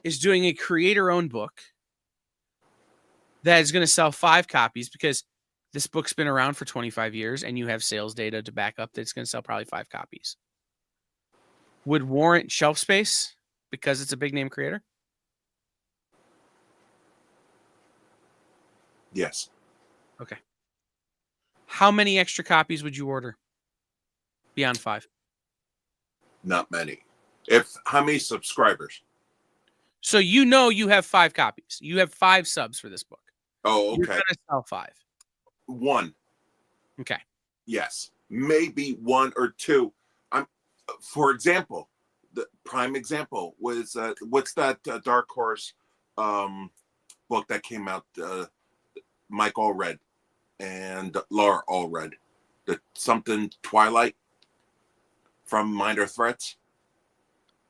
is doing a creator-owned book that is going to sell 5 copies because this book's been around for 25 years and you have sales data to back up that it's going to sell probably 5 copies, would warrant shelf space because it's a big name creator? Yes. Okay. How many extra copies would you order beyond 5? Not many. How many subscribers? So you know you have 5 copies. You have 5 subs for this book. Oh, okay. You're going to sell 5. 1. Okay. Yes. Maybe 1 or 2. For example, the prime example was what's that Dark Horse book that came out? Mike Allred and Laura Allred, the something Twilight from Minor Threats.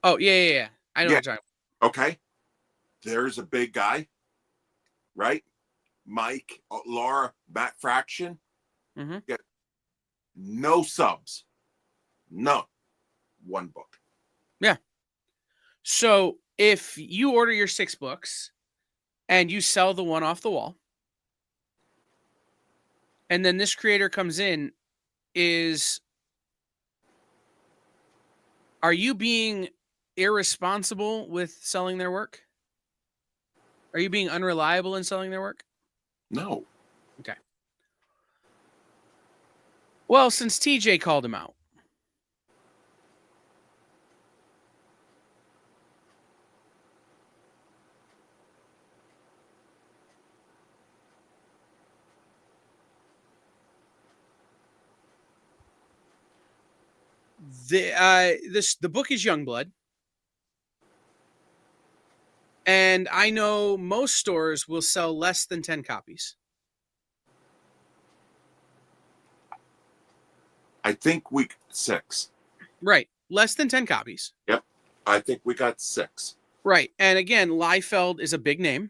Oh yeah. I know what you're talking about. Okay, there's a big guy, right? Mike, Laura, Matt Fraction. Mm-hmm. Get no subs, no. 1 book. Yeah. So if you order your 6 books and you sell the one off the wall, and then this creator comes in, are you being irresponsible with selling their work? Are you being unreliable in selling their work? No. Okay. Well, since TJ called him out, the book is Youngblood, and I know most stores will sell less than 10 copies. I think we 6. Right. Less than 10 copies. Yep. I think we got 6. Right. And again, Liefeld is a big name.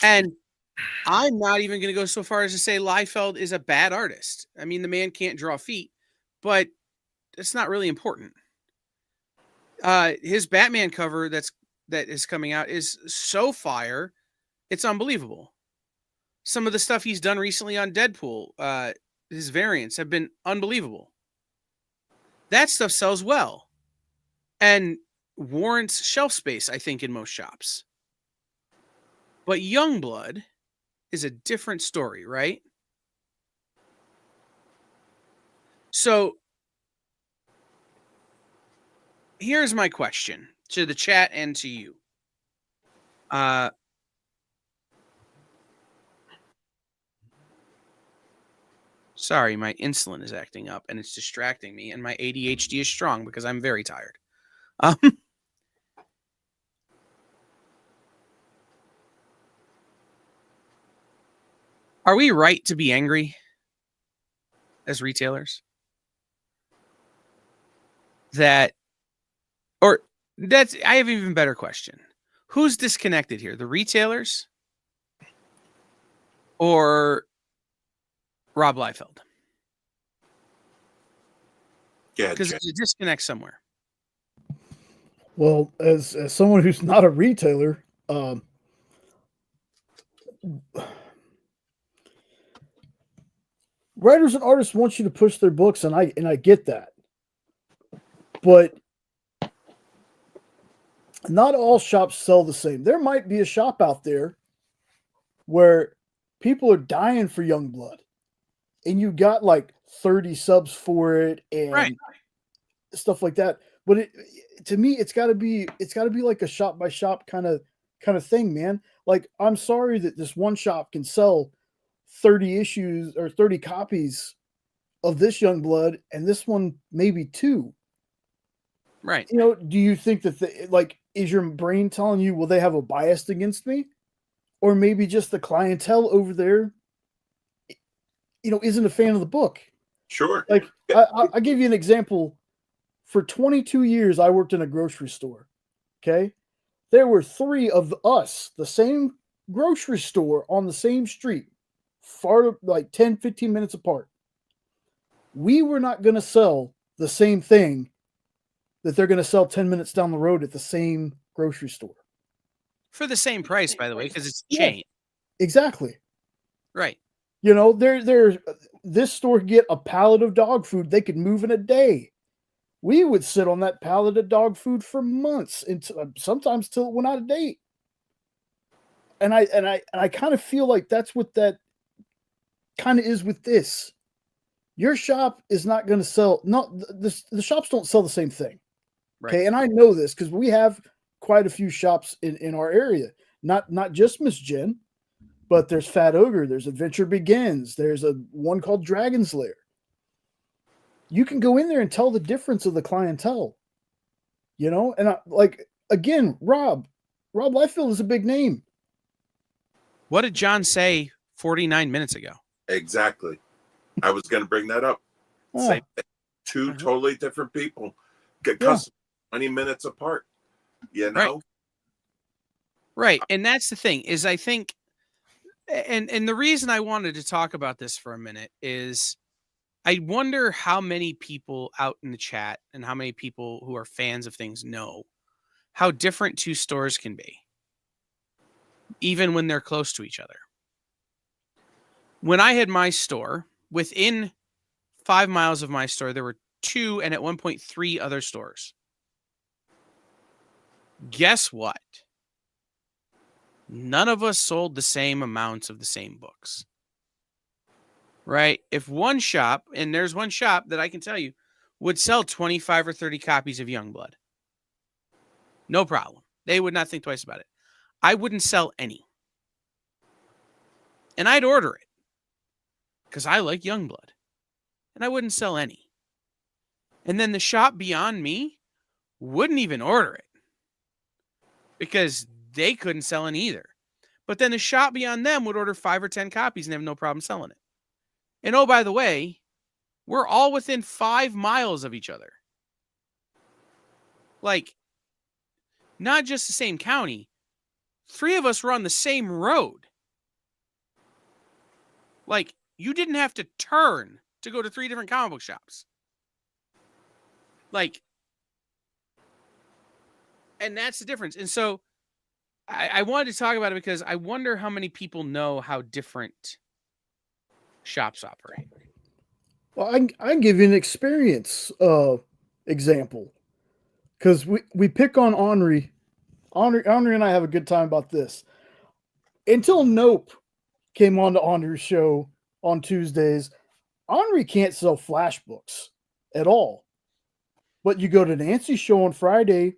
And I'm not even going to go so far as to say Liefeld is a bad artist. I mean, the man can't draw feet, but it's not really important. His Batman cover that is coming out is so fire, it's unbelievable. Some of the stuff he's done recently on Deadpool, his variants have been unbelievable. That stuff sells well and warrants shelf space, I think, in most shops. But Youngblood is a different story, right? So here's my question to the chat and to you. Sorry, my insulin is acting up and it's distracting me, and my ADHD is strong because I'm very tired. Are we right to be angry as retailers? I have an even better question. Who's disconnected here? The retailers or Rob Liefeld? Yeah, because there's a disconnect somewhere. Well, as someone who's not a retailer, writers and artists want you to push their books, and I get that. But not all shops sell the same. There might be a shop out there where people are dying for Youngblood, and you got like 30 subs for it and stuff like that. But to me, it's got to be like a shop by shop kind of thing, man. Like, I'm sorry that this one shop can sell 30 issues or 30 copies of this Youngblood, and this one maybe 2. Right. You know, do you think that is your brain telling you, well, they have a bias against me? Or maybe just the clientele over there, isn't a fan of the book. Sure. Like, I'll give you an example. For 22 years, I worked in a grocery store. Okay. There were 3 of us, the same grocery store on the same street, far, like 10, 15 minutes apart. We were not going to sell the same thing that they're going to sell 10 minutes down the road at the same grocery store. For the same price, by the way, because it's a chain. Exactly. Right. This store could get a pallet of dog food. They could move in a day. We would sit on that pallet of dog food for months, and sometimes till it went out of date. And I kind of feel like that's what that kind of is with this. Your shop is not going to sell. The shops don't sell the same thing. Right. Okay, and I know this because we have quite a few shops in our area. Not just Miss Jen, but there's Fat Ogre, there's Adventure Begins, there's one called Dragon's Lair. You can go in there and tell the difference of the clientele. And again, Rob Liefeld is a big name. What did John say 49 minutes ago? Exactly. I was going to bring that up. Same thing. 2 totally different people. Get custom 20 minutes apart. Right. And that's the thing is I think, and the reason I wanted to talk about this for a minute is I wonder how many people out in the chat and how many people who are fans of things know how different 2 stores can be, even when they're close to each other. When I had my store, within 5 miles of my store, there were 2 and at one point 3 other stores. Guess what? None of us sold the same amounts of the same books. Right? If one shop, and there's one shop that I can tell you, would sell 25 or 30 copies of Youngblood, no problem. They would not think twice about it. I wouldn't sell any. And I'd order it because I like Youngblood. And I wouldn't sell any. And then the shop beyond me wouldn't even order it because they couldn't sell any either. But then the shop beyond them would order 5 or 10 copies and have no problem selling it. And oh, by the way, we're all within 5 miles of each other. Like, not just the same county. 3 of us were on the same road. Like, you didn't have to turn to go to 3 different comic book shops. Like, and that's the difference. And so I wanted to talk about it because I wonder how many people know how different shops operate. Well, I can give you an experience example, because we pick on Henri. Henri and I have a good time about this. Until Nope came on to Henri's show on Tuesdays, Henri can't sell Flash books at all. But you go to Nancy's show on Friday,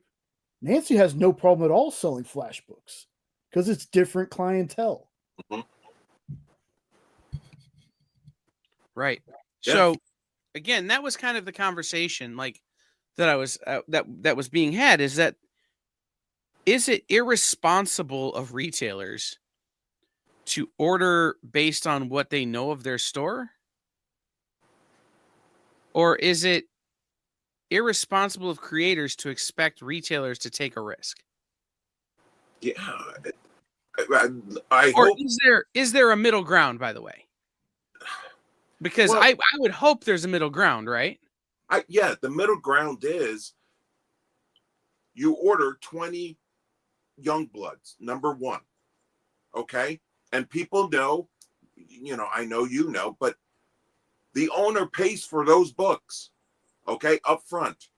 Nancy has no problem at all selling Flash books because it's different clientele. Right. Yeah. So again, that was kind of the conversation like that I was that was being had, is that, is it irresponsible of retailers to order based on what they know of their store? Or is it irresponsible of creators to expect retailers to take a risk? Yeah. I or hope... is there a middle ground, by the way? Because I would hope there's a middle ground, right? Yeah, the middle ground is you order 20 Youngbloods, #1. Okay? And people know, I know you know, but the owner pays for those books. Okay? Up front.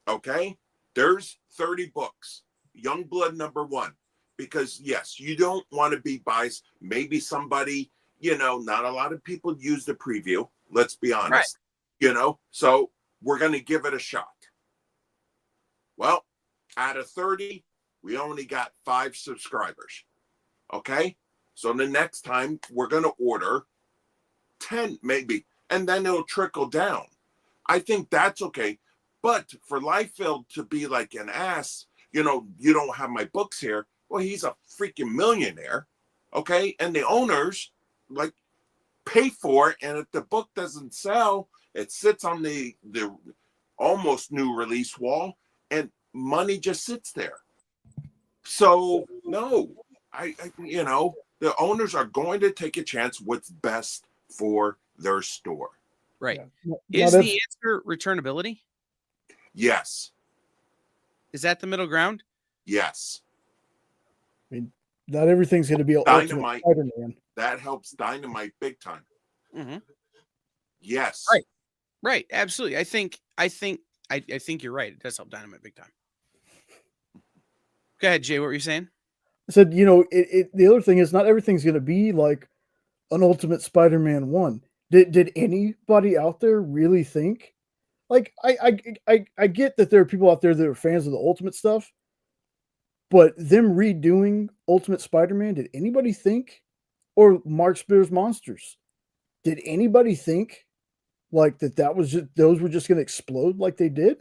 Okay? There's 30 books. Youngblood #1. Because, yes, you don't want to be biased. Maybe somebody, not a lot of people use the preview. Let's be honest. Right. So we're going to give it a shot. Well, out of 30, we only got 5 subscribers. Okay? So the next time we're going to order 10 maybe, and then it'll trickle down. I think that's okay. But for Liefeld to be like an ass, you don't have my books here. Well, he's a freaking millionaire. Okay? And the owners pay for it, and if the book doesn't sell, it sits on the almost new release wall, and money just sits there. So no, the owners are going to take a chance what's best for their store. Right. Yeah. Is the answer returnability? Yes. Is that the middle ground? Yes. I mean, not everything's going to be Dynamite. Ultimate Spider-Man. That helps Dynamite big time. Mm-hmm. Yes. Right. Absolutely. I think you're right. It does help Dynamite big time. Go ahead, Jay. What were you saying? I said, the other thing is not everything's going to be like an Ultimate Spider-Man 1. Did anybody out there really think? Like, I get that there are people out there that are fans of the Ultimate stuff, but them redoing Ultimate Spider-Man, did anybody think? Or Mark Spears Monsters, did anybody think like that was just, those were just going to explode like they did?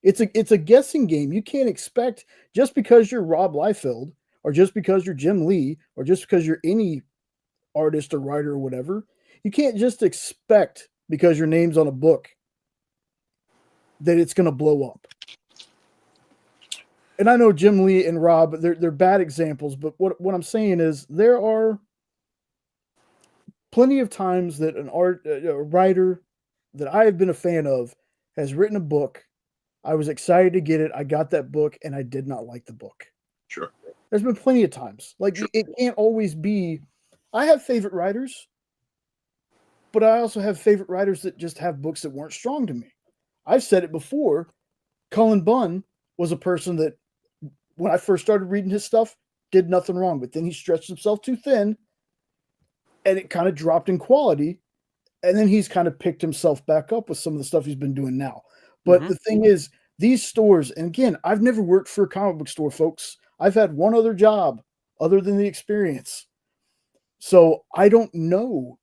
It's a guessing game. You can't expect, just because you're Rob Liefeld, or just because you're Jim Lee, or just because you're any artist or writer or whatever, you can't just expect, because your name's on a book, that it's going to blow up. And I know Jim Lee and Rob, they're bad examples, but what I'm saying is there are plenty of times that a writer that I have been a fan of has written a book. I was excited to get it. I got that book and I did not like the book. Sure. There's been plenty of times. Like, sure. It can't always be. I have favorite writers, but I also have favorite writers that just have books that weren't strong to me. I've said it before. Cullen Bunn was a person that, when I first started reading his stuff, did nothing wrong, but then he stretched himself too thin and it kind of dropped in quality. And then he's kind of picked himself back up with some of the stuff he's been doing now. But the thing is, these stores, and again, I've never worked for a comic book store, folks. I've had one other job other than the experience. So I don't know.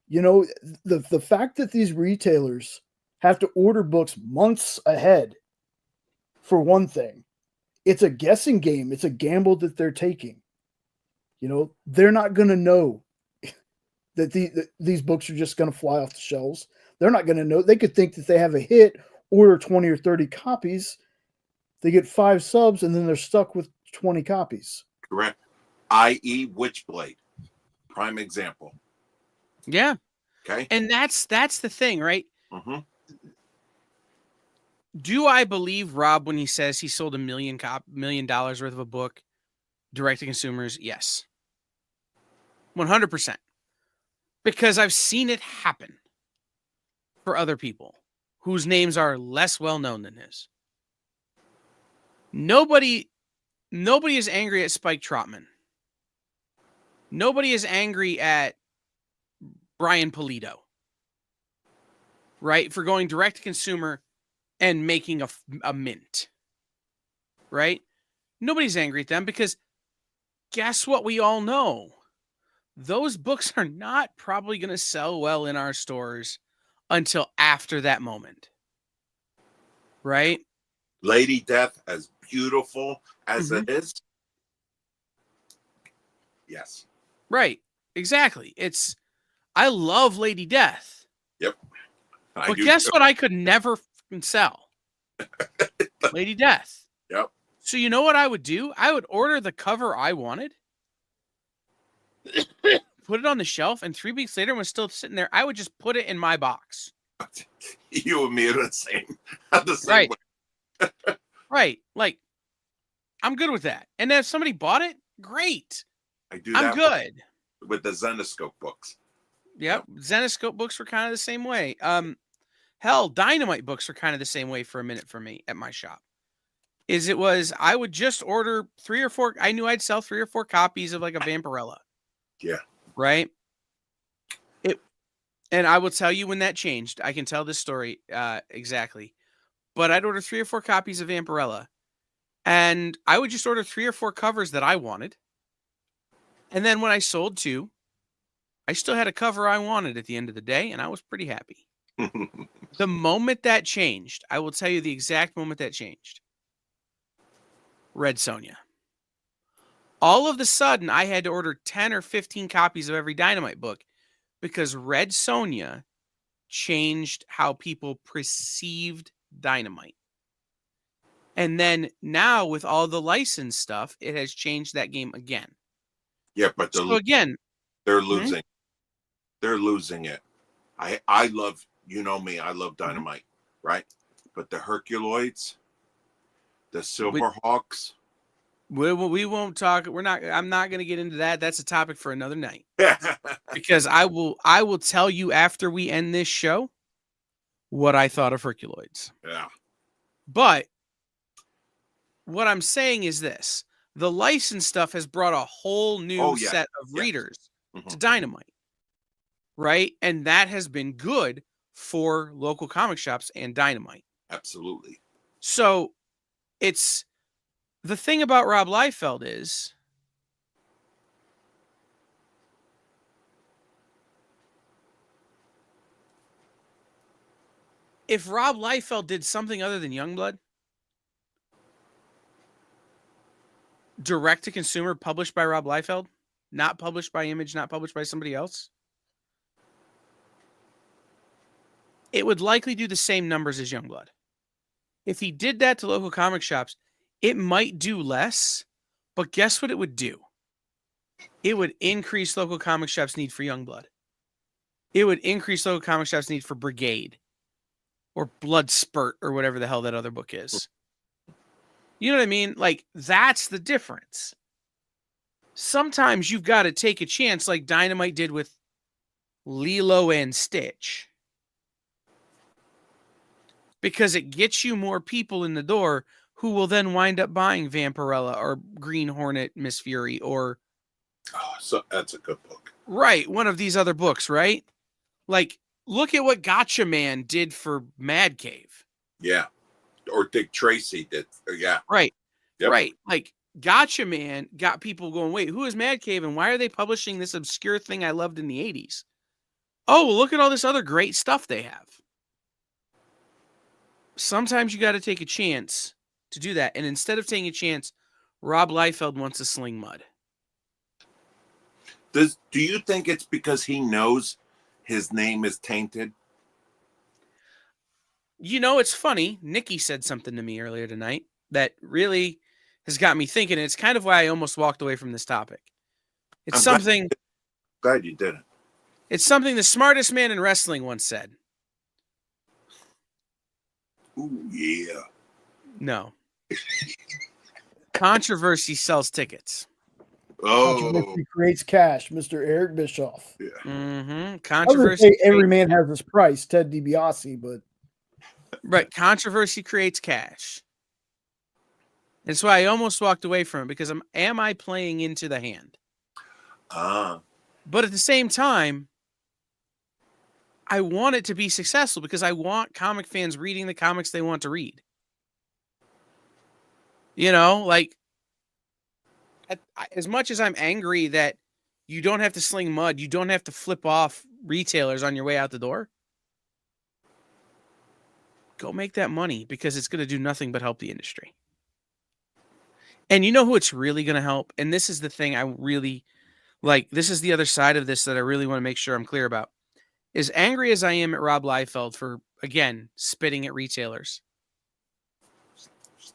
The fact that these retailers have to order books months ahead, for one thing, it's a guessing game. It's a gamble that they're taking. They're not going to know. that these books are just going to fly off the shelves. They're not going to know. They could think that they have a hit, order 20 or 30 copies. They get 5 subs, and then they're stuck with 20 copies. Correct. I.e. Witchblade. Prime example. Yeah. Okay. And that's the thing, right? Mm-hmm. Do I believe Rob when he says he sold $1 million worth of a book direct to consumers? Yes. 100%. Because I've seen it happen for other people whose names are less well known than his. Nobody is angry at Spike Trotman. Nobody is angry at Brian Pulido, right? For going direct to consumer and making a mint, right? Nobody's angry at them because guess what we all know? Those books are not probably going to sell well in our stores until after that moment, right? Lady Death, as beautiful as it is. Yes. Right. Exactly. I love Lady Death. Yep. But guess what I could never fucking sell? Lady Death. Yep. So you know what I would do? I would order the cover I wanted, put it on the shelf, and 3 weeks later when it's still sitting there, I would just put it in my box. You and me are the same. Right. Way. Right. Like, I'm good with that. And then if somebody bought it, great. I do that. I'm good. With the Zenoscope books. Yep. Zenoscope books were kind of the same way. Hell, Dynamite books were kind of the same way for a minute for me at my shop. I would just order 3 or 4. I knew I'd sell 3 or 4 copies of like a Vampirella. Yeah. Right. And I will tell you when that changed. I can tell this story exactly. But I'd order 3 or 4 copies of Vampirella. And I would just order 3 or 4 covers that I wanted. And then when I sold 2, I still had a cover I wanted at the end of the day, and I was pretty happy. The moment that changed, I will tell you the exact moment that changed. Red Sonja. All of a sudden, I had to order 10 or 15 copies of every Dynamite book because Red Sonja changed how people perceived Dynamite. And then now with all the licensed stuff, it has changed that game again. Yeah, but so again, they're losing. They're losing it. I love, you know me, I love Dynamite, right? But the Herculoids, the Silverhawks. We won't talk. I'm not going to get into that. That's a topic for another night. Because I will tell you after we end this show what I thought of Herculoids. Yeah. But what I'm saying is this. The licensed stuff has brought a whole new set of readers to Dynamite, right? And that has been good for local comic shops and Dynamite. Absolutely. So it's the thing about Rob Liefeld is if Rob Liefeld did something other than Youngblood, direct to consumer, published by Rob Liefeld, not published by Image, not published by somebody else, it would likely do the same numbers as Youngblood. If he did that to local comic shops, it might do less, but guess what it would do? It would increase local comic shops' need for Youngblood. It would increase local comic shops' need for Brigade or Blood Spurt or whatever the hell that other book is. You know what I mean? Like, that's the difference. Sometimes you've got to take a chance like Dynamite did with Lilo and Stitch. Because it gets you more people in the door who will then wind up buying Vampirella or Green Hornet, Miss Fury, or... Oh, so that's a good book. Right, one of these other books, right? Like, look at what Gotcha Man did for Mad Cave. Yeah. Or Dick Tracy did. Yeah. Right. Yep. Right. Like, Gotcha Man got people going, wait, who is Mad Cave and why are they publishing this obscure thing I loved in the 80s? Oh, well, look at all this other great stuff they have. Sometimes you got to take a chance to do that. And instead of taking a chance, Rob Liefeld wants to sling mud. Do you think it's because he knows his name is tainted? You know, it's funny. Nikki said something to me earlier tonight that really has got me thinking. It's kind of why I almost walked away from this topic. It's something. Glad you didn't. It's something the smartest man in wrestling once said. Ooh, yeah. No. Controversy sells tickets. Controversy creates cash, Mr. Eric Bischoff. Yeah. Mm-hmm. Controversy. Every man has his price, Ted DiBiase, but right. Controversy creates cash. That's why I almost walked away from it because am I playing into the hand? But at the same time, I want it to be successful because I want comic fans reading the comics they want to read. You know, like, as much as I'm angry that you don't have to sling mud, you don't have to flip off retailers on your way out the door, go make that money because it's going to do nothing but help the industry. And you know who it's really going to help? And this is the thing I really like. This is the other side of this that I really want to make sure I'm clear about. As angry as I am at Rob Liefeld for, again, spitting at retailers,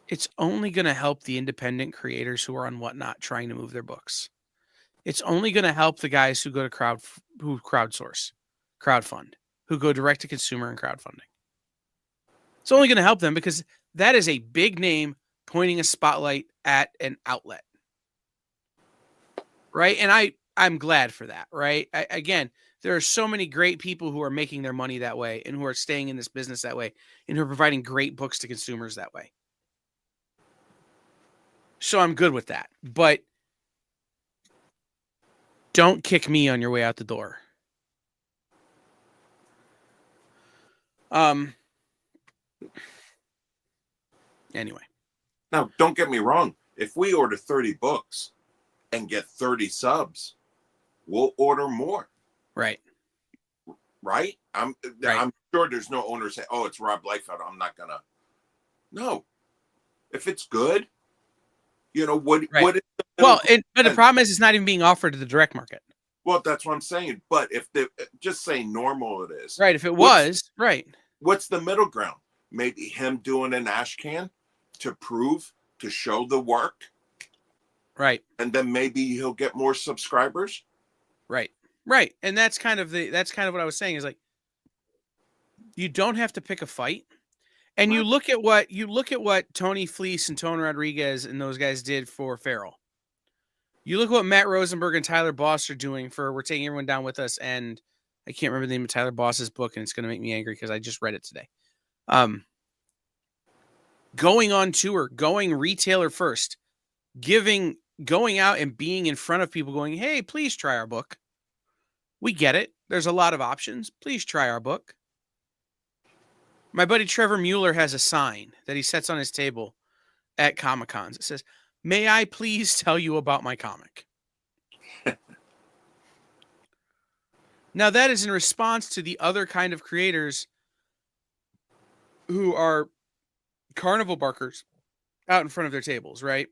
it's only going to help the independent creators who are on Whatnot trying to move their books. It's only going to help the guys who go to crowdsource, crowdfund, who go direct to consumer and crowdfunding. It's only going to help them because that is a big name pointing a spotlight at an outlet. Right? And I'm glad for that, right? Again, there are so many great people who are making their money that way and who are staying in this business that way and who are providing great books to consumers that way. So I'm good with that. But don't kick me on your way out the door. Anyway. Now, don't get me wrong. If we order 30 books and get 30 subs, we'll order more. Right. Right? I'm sure there's no owner saying, oh, it's Rob Liefeld. I'm not going to. No. If it's good, you know, what is the but the problem is it's not even being offered to the direct market. Well, that's what I'm saying. But if just say normal it is. Right. If it was, right. What's the middle ground? Maybe him doing an ash can to show the work. Right. And then maybe he'll get more subscribers. Right. Right. And that's kind of what I was saying is like, you don't have to pick a fight. And you look at what Tony Fleece and Tony Rodriguez and those guys did for Farrell. You look at what Matt Rosenberg and Tyler Boss are doing for We're Taking Everyone Down With Us. And I can't remember the name of Tyler Boss's book, and it's going to make me angry because I just read it today. Going on tour, going retailer first, going out and being in front of people going, hey, please try our book. We get it. There's a lot of options. Please try our book. My buddy Trevor Mueller has a sign that he sets on his table at Comic-Cons. It says, may I please tell you about my comic? Now, that is in response to the other kind of creators who are carnival barkers out in front of their tables, right?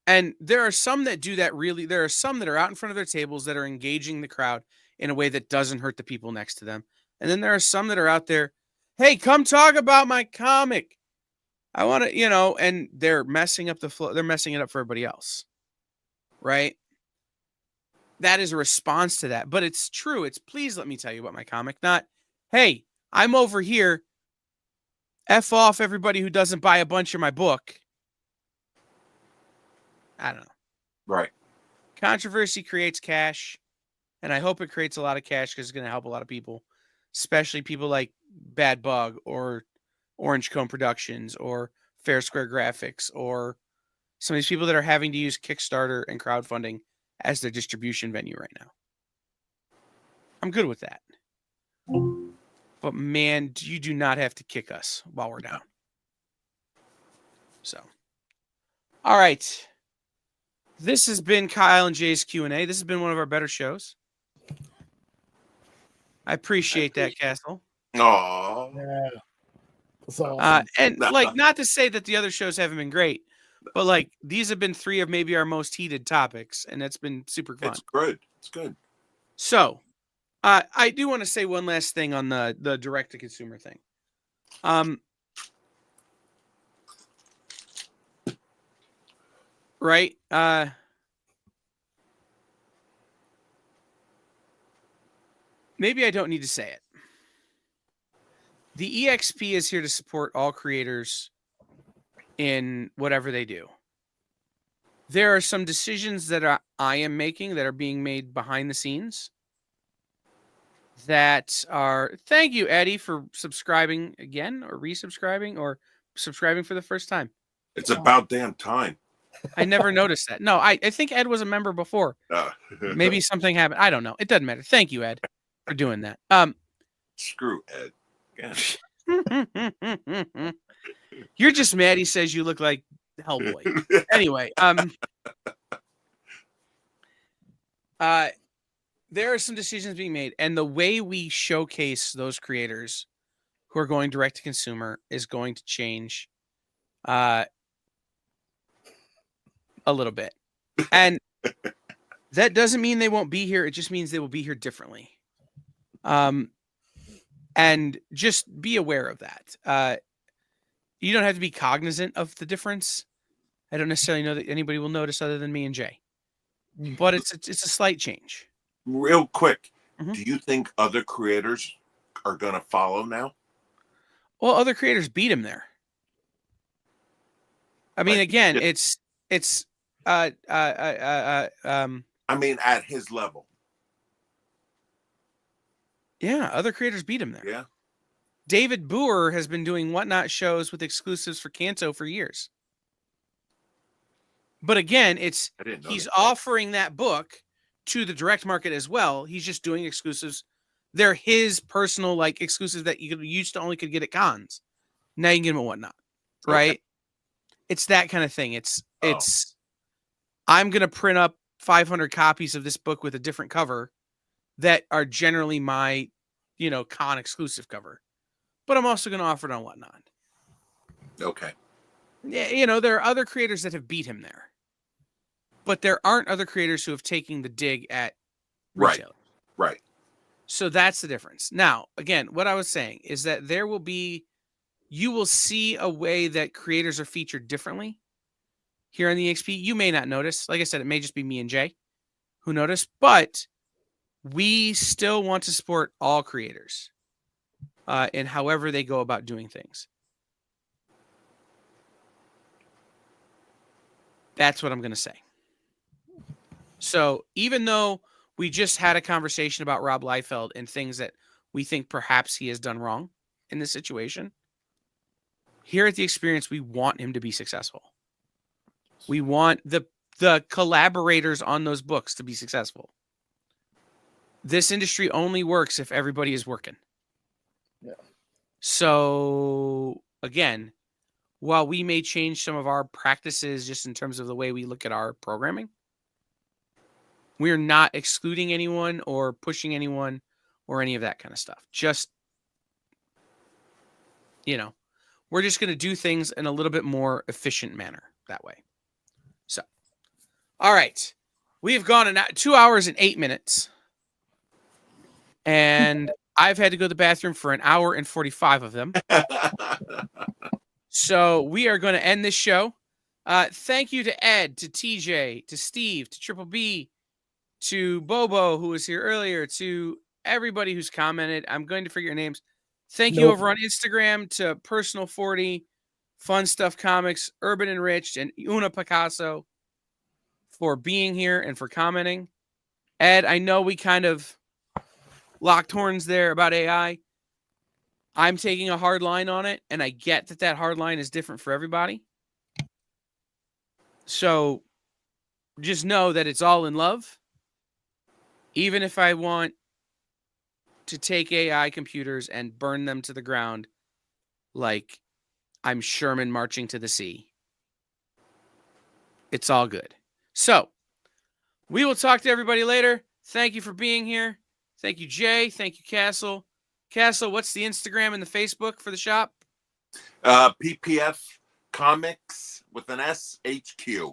And there are some that do that really. There are some that are out in front of their tables that are engaging the crowd in a way that doesn't hurt the people next to them. And then there are some that are out there, hey, come talk about my comic. I want to, and they're messing up the flow. They're messing it up for everybody else. Right? That is a response to that. But it's true. It's please let me tell you about my comic. Not, hey, I'm over here. F off everybody who doesn't buy a bunch of my book. I don't know. Right. Controversy creates cash. And I hope it creates a lot of cash because it's going to help a lot of people. Especially people like Bad Bug or Orange Cone Productions or Fair Square Graphics or some of these people that are having to use Kickstarter and crowdfunding as their distribution venue right now. I'm good with that. But man, you do not have to kick us while we're down. So, all right. This has been Kyle and Jay's Q&A. This has been one of our better shows. I appreciate that, Castle. Oh, yeah, that's awesome. And like, not to say that the other shows haven't been great, But like these have been 3 of maybe our most heated topics, and that's been super fun. It's good. It's good. So, I do want to say one last thing on the direct to consumer thing. Right. Maybe I don't need to say it. The EXP is here to support all creators in whatever they do. There are some decisions that I am making that are being made behind the scenes that are, thank you, Eddie, for subscribing again or resubscribing or subscribing for the first time. It's about damn time. I never noticed that. No, I think Ed was a member before. Maybe something happened. I don't know. It doesn't matter. Thank you, Ed, for doing that. Screw Ed. Yeah. You're just mad he says you look like Hellboy. Anyway, there are some decisions being made, and the way we showcase those creators who are going direct to consumer is going to change a little bit. And that doesn't mean they won't be here. It just means they will be here differently. And just be aware of that. You don't have to be cognizant of the difference. I don't necessarily know that anybody will notice other than me and Jay. But it's a slight change. Real quick, Mm-hmm. do you think other creators are going to follow now? Well, other creators beat him there. I mean, Like, again, yeah. it's I mean, at his level. yeah, other creators beat him there. Yeah. David Boer has been doing Whatnot shows with exclusives for Kanto for years. But again, he's offering that book to the direct market as well. He's just doing exclusives. They're his personal like exclusives that you used to only could get at cons. Now you can get them at Whatnot, right? Okay. It's that kind of thing. It's I'm gonna print up 500 copies of this book with a different cover that are generally my, con exclusive cover, but I'm also gonna offer it on Whatnot. Okay. Yeah, there are other creators that have beat him there, but there aren't other creators who have taken the dig at retail. Right. So that's the difference. Now, again, what I was saying is that you will see a way that creators are featured differently here on the EXP. You may not notice. Like I said, it may just be me and Jay who notice, but we still want to support all creators in however they go about doing things. That's what I'm going to say. So even though we just had a conversation about Rob Liefeld and things that we think perhaps he has done wrong in this situation, here at the Experience, we want him to be successful. We want the collaborators on those books to be successful. This industry only works if everybody is working. Yeah. So again, while we may change some of our practices just in terms of the way we look at our programming, we're not excluding anyone or pushing anyone or any of that kind of stuff. Just, we're just going to do things in a little bit more efficient manner that way. So, all right. We've gone 2 hours and 8 minutes. And I've had to go to the bathroom for an hour and 45 of them. So we are going to end this show. Thank you to Ed, to TJ, to Steve, to Triple B, to Bobo, who was here earlier, to everybody who's commented. I'm going to forget your names. Thank you over on Instagram to Personal 40, Fun Stuff Comics, Urban Enriched, and Una Picasso for being here and for commenting. Ed, I know we kind of locked horns there about AI. I'm taking a hard line on it, and I get that hard line is different for everybody. So just know that it's all in love. Even if I want to take AI computers and burn them to the ground like I'm Sherman marching to the sea, it's all good. So we will talk to everybody later. Thank you for being here. Thank you, Jay. Thank you, Castle. Castle, what's the Instagram and the Facebook for the shop? PPF Comics with an SHQ.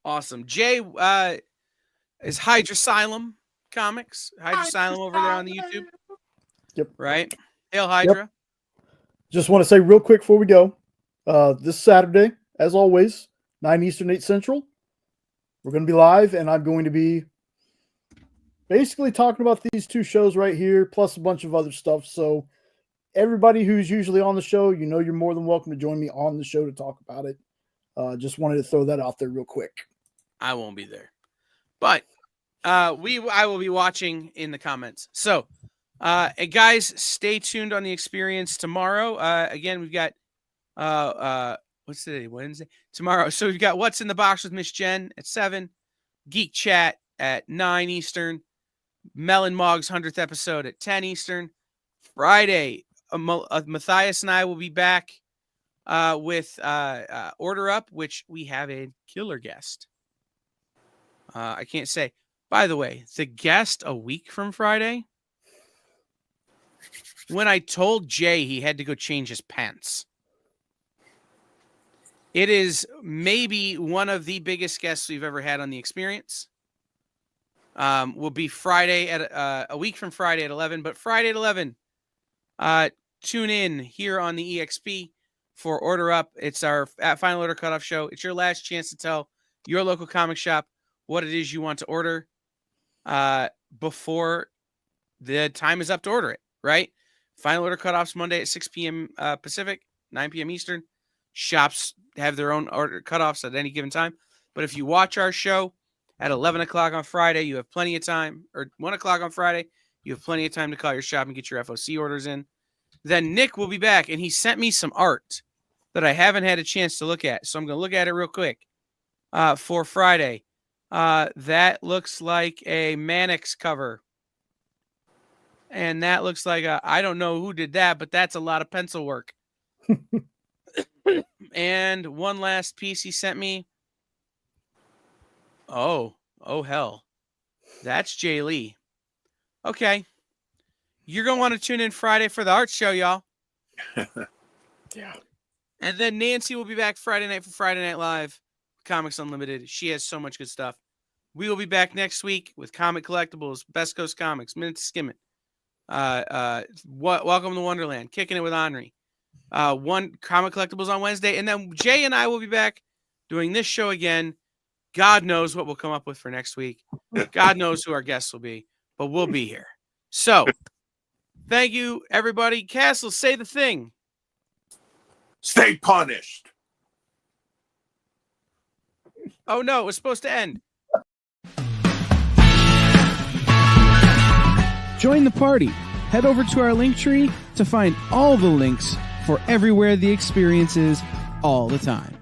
Awesome. Jay is Hydrasylum Comics. Hydrasylum over there on the YouTube. Yep. Right? Hail Hydra. Yep. Just want to say real quick before we go, this Saturday, as always, 9 Eastern, 8 Central, we're going to be live, and I'm going to be basically talking about these two shows right here, plus a bunch of other stuff. So everybody who's usually on the show, you know, you're more than welcome to join me on the show to talk about it. Just wanted to throw that out there real quick. I won't be there, but I will be watching in the comments. So, guys, stay tuned on the experience tomorrow. Again, we've got what's today? Wednesday. Tomorrow. So we've got What's in the Box with Miss Jen at 7, Geek Chat at 9 Eastern, Melon Mog's 100th episode at 10 Eastern. Friday, Matthias and I will be back with Order Up, which we have a killer guest. I can't say. By the way, the guest a week from Friday, when I told Jay he had to go change his pants, it is maybe one of the biggest guests we've ever had on the experience. Will be Friday at a week from Friday at 11, but Friday at 11, tune in here on the EXP for Order Up. It's our final order cutoff show. It's your last chance to tell your local comic shop what it is you want to order before the time is up to order it, right? Final order cutoffs Monday at 6 p.m. Pacific, 9 p.m. Eastern. Shops have their own order cutoffs at any given time. But if you watch our show at 11 o'clock on Friday, you have plenty of time, or 1 o'clock on Friday, you have plenty of time to call your shop and get your FOC orders in. Then Nick will be back, and he sent me some art that I haven't had a chance to look at. So I'm going to look at it real quick for Friday. That looks like a Mannix cover. And that looks like I don't know who did that, but that's a lot of pencil work. And one last piece he sent me. Oh, hell. That's Jay Lee. Okay. You're going to want to tune in Friday for the art show, y'all. Yeah. And then Nancy will be back Friday night for Friday Night Live, Comics Unlimited. She has so much good stuff. We will be back next week with Comic Collectibles, Best Coast Comics, Minute to Skim It. Welcome to Wonderland, Kicking It with Henri. One Comic Collectibles on Wednesday, and then Jay and I will be back doing this show again. God knows what we'll come up with for next week. God knows who our guests will be, but we'll be here. So, thank you, everybody. Castle, say the thing. Stay punished. Oh no, it was supposed to end. Join the party. Head over to our link tree to find all the links for everywhere the experience is all the time.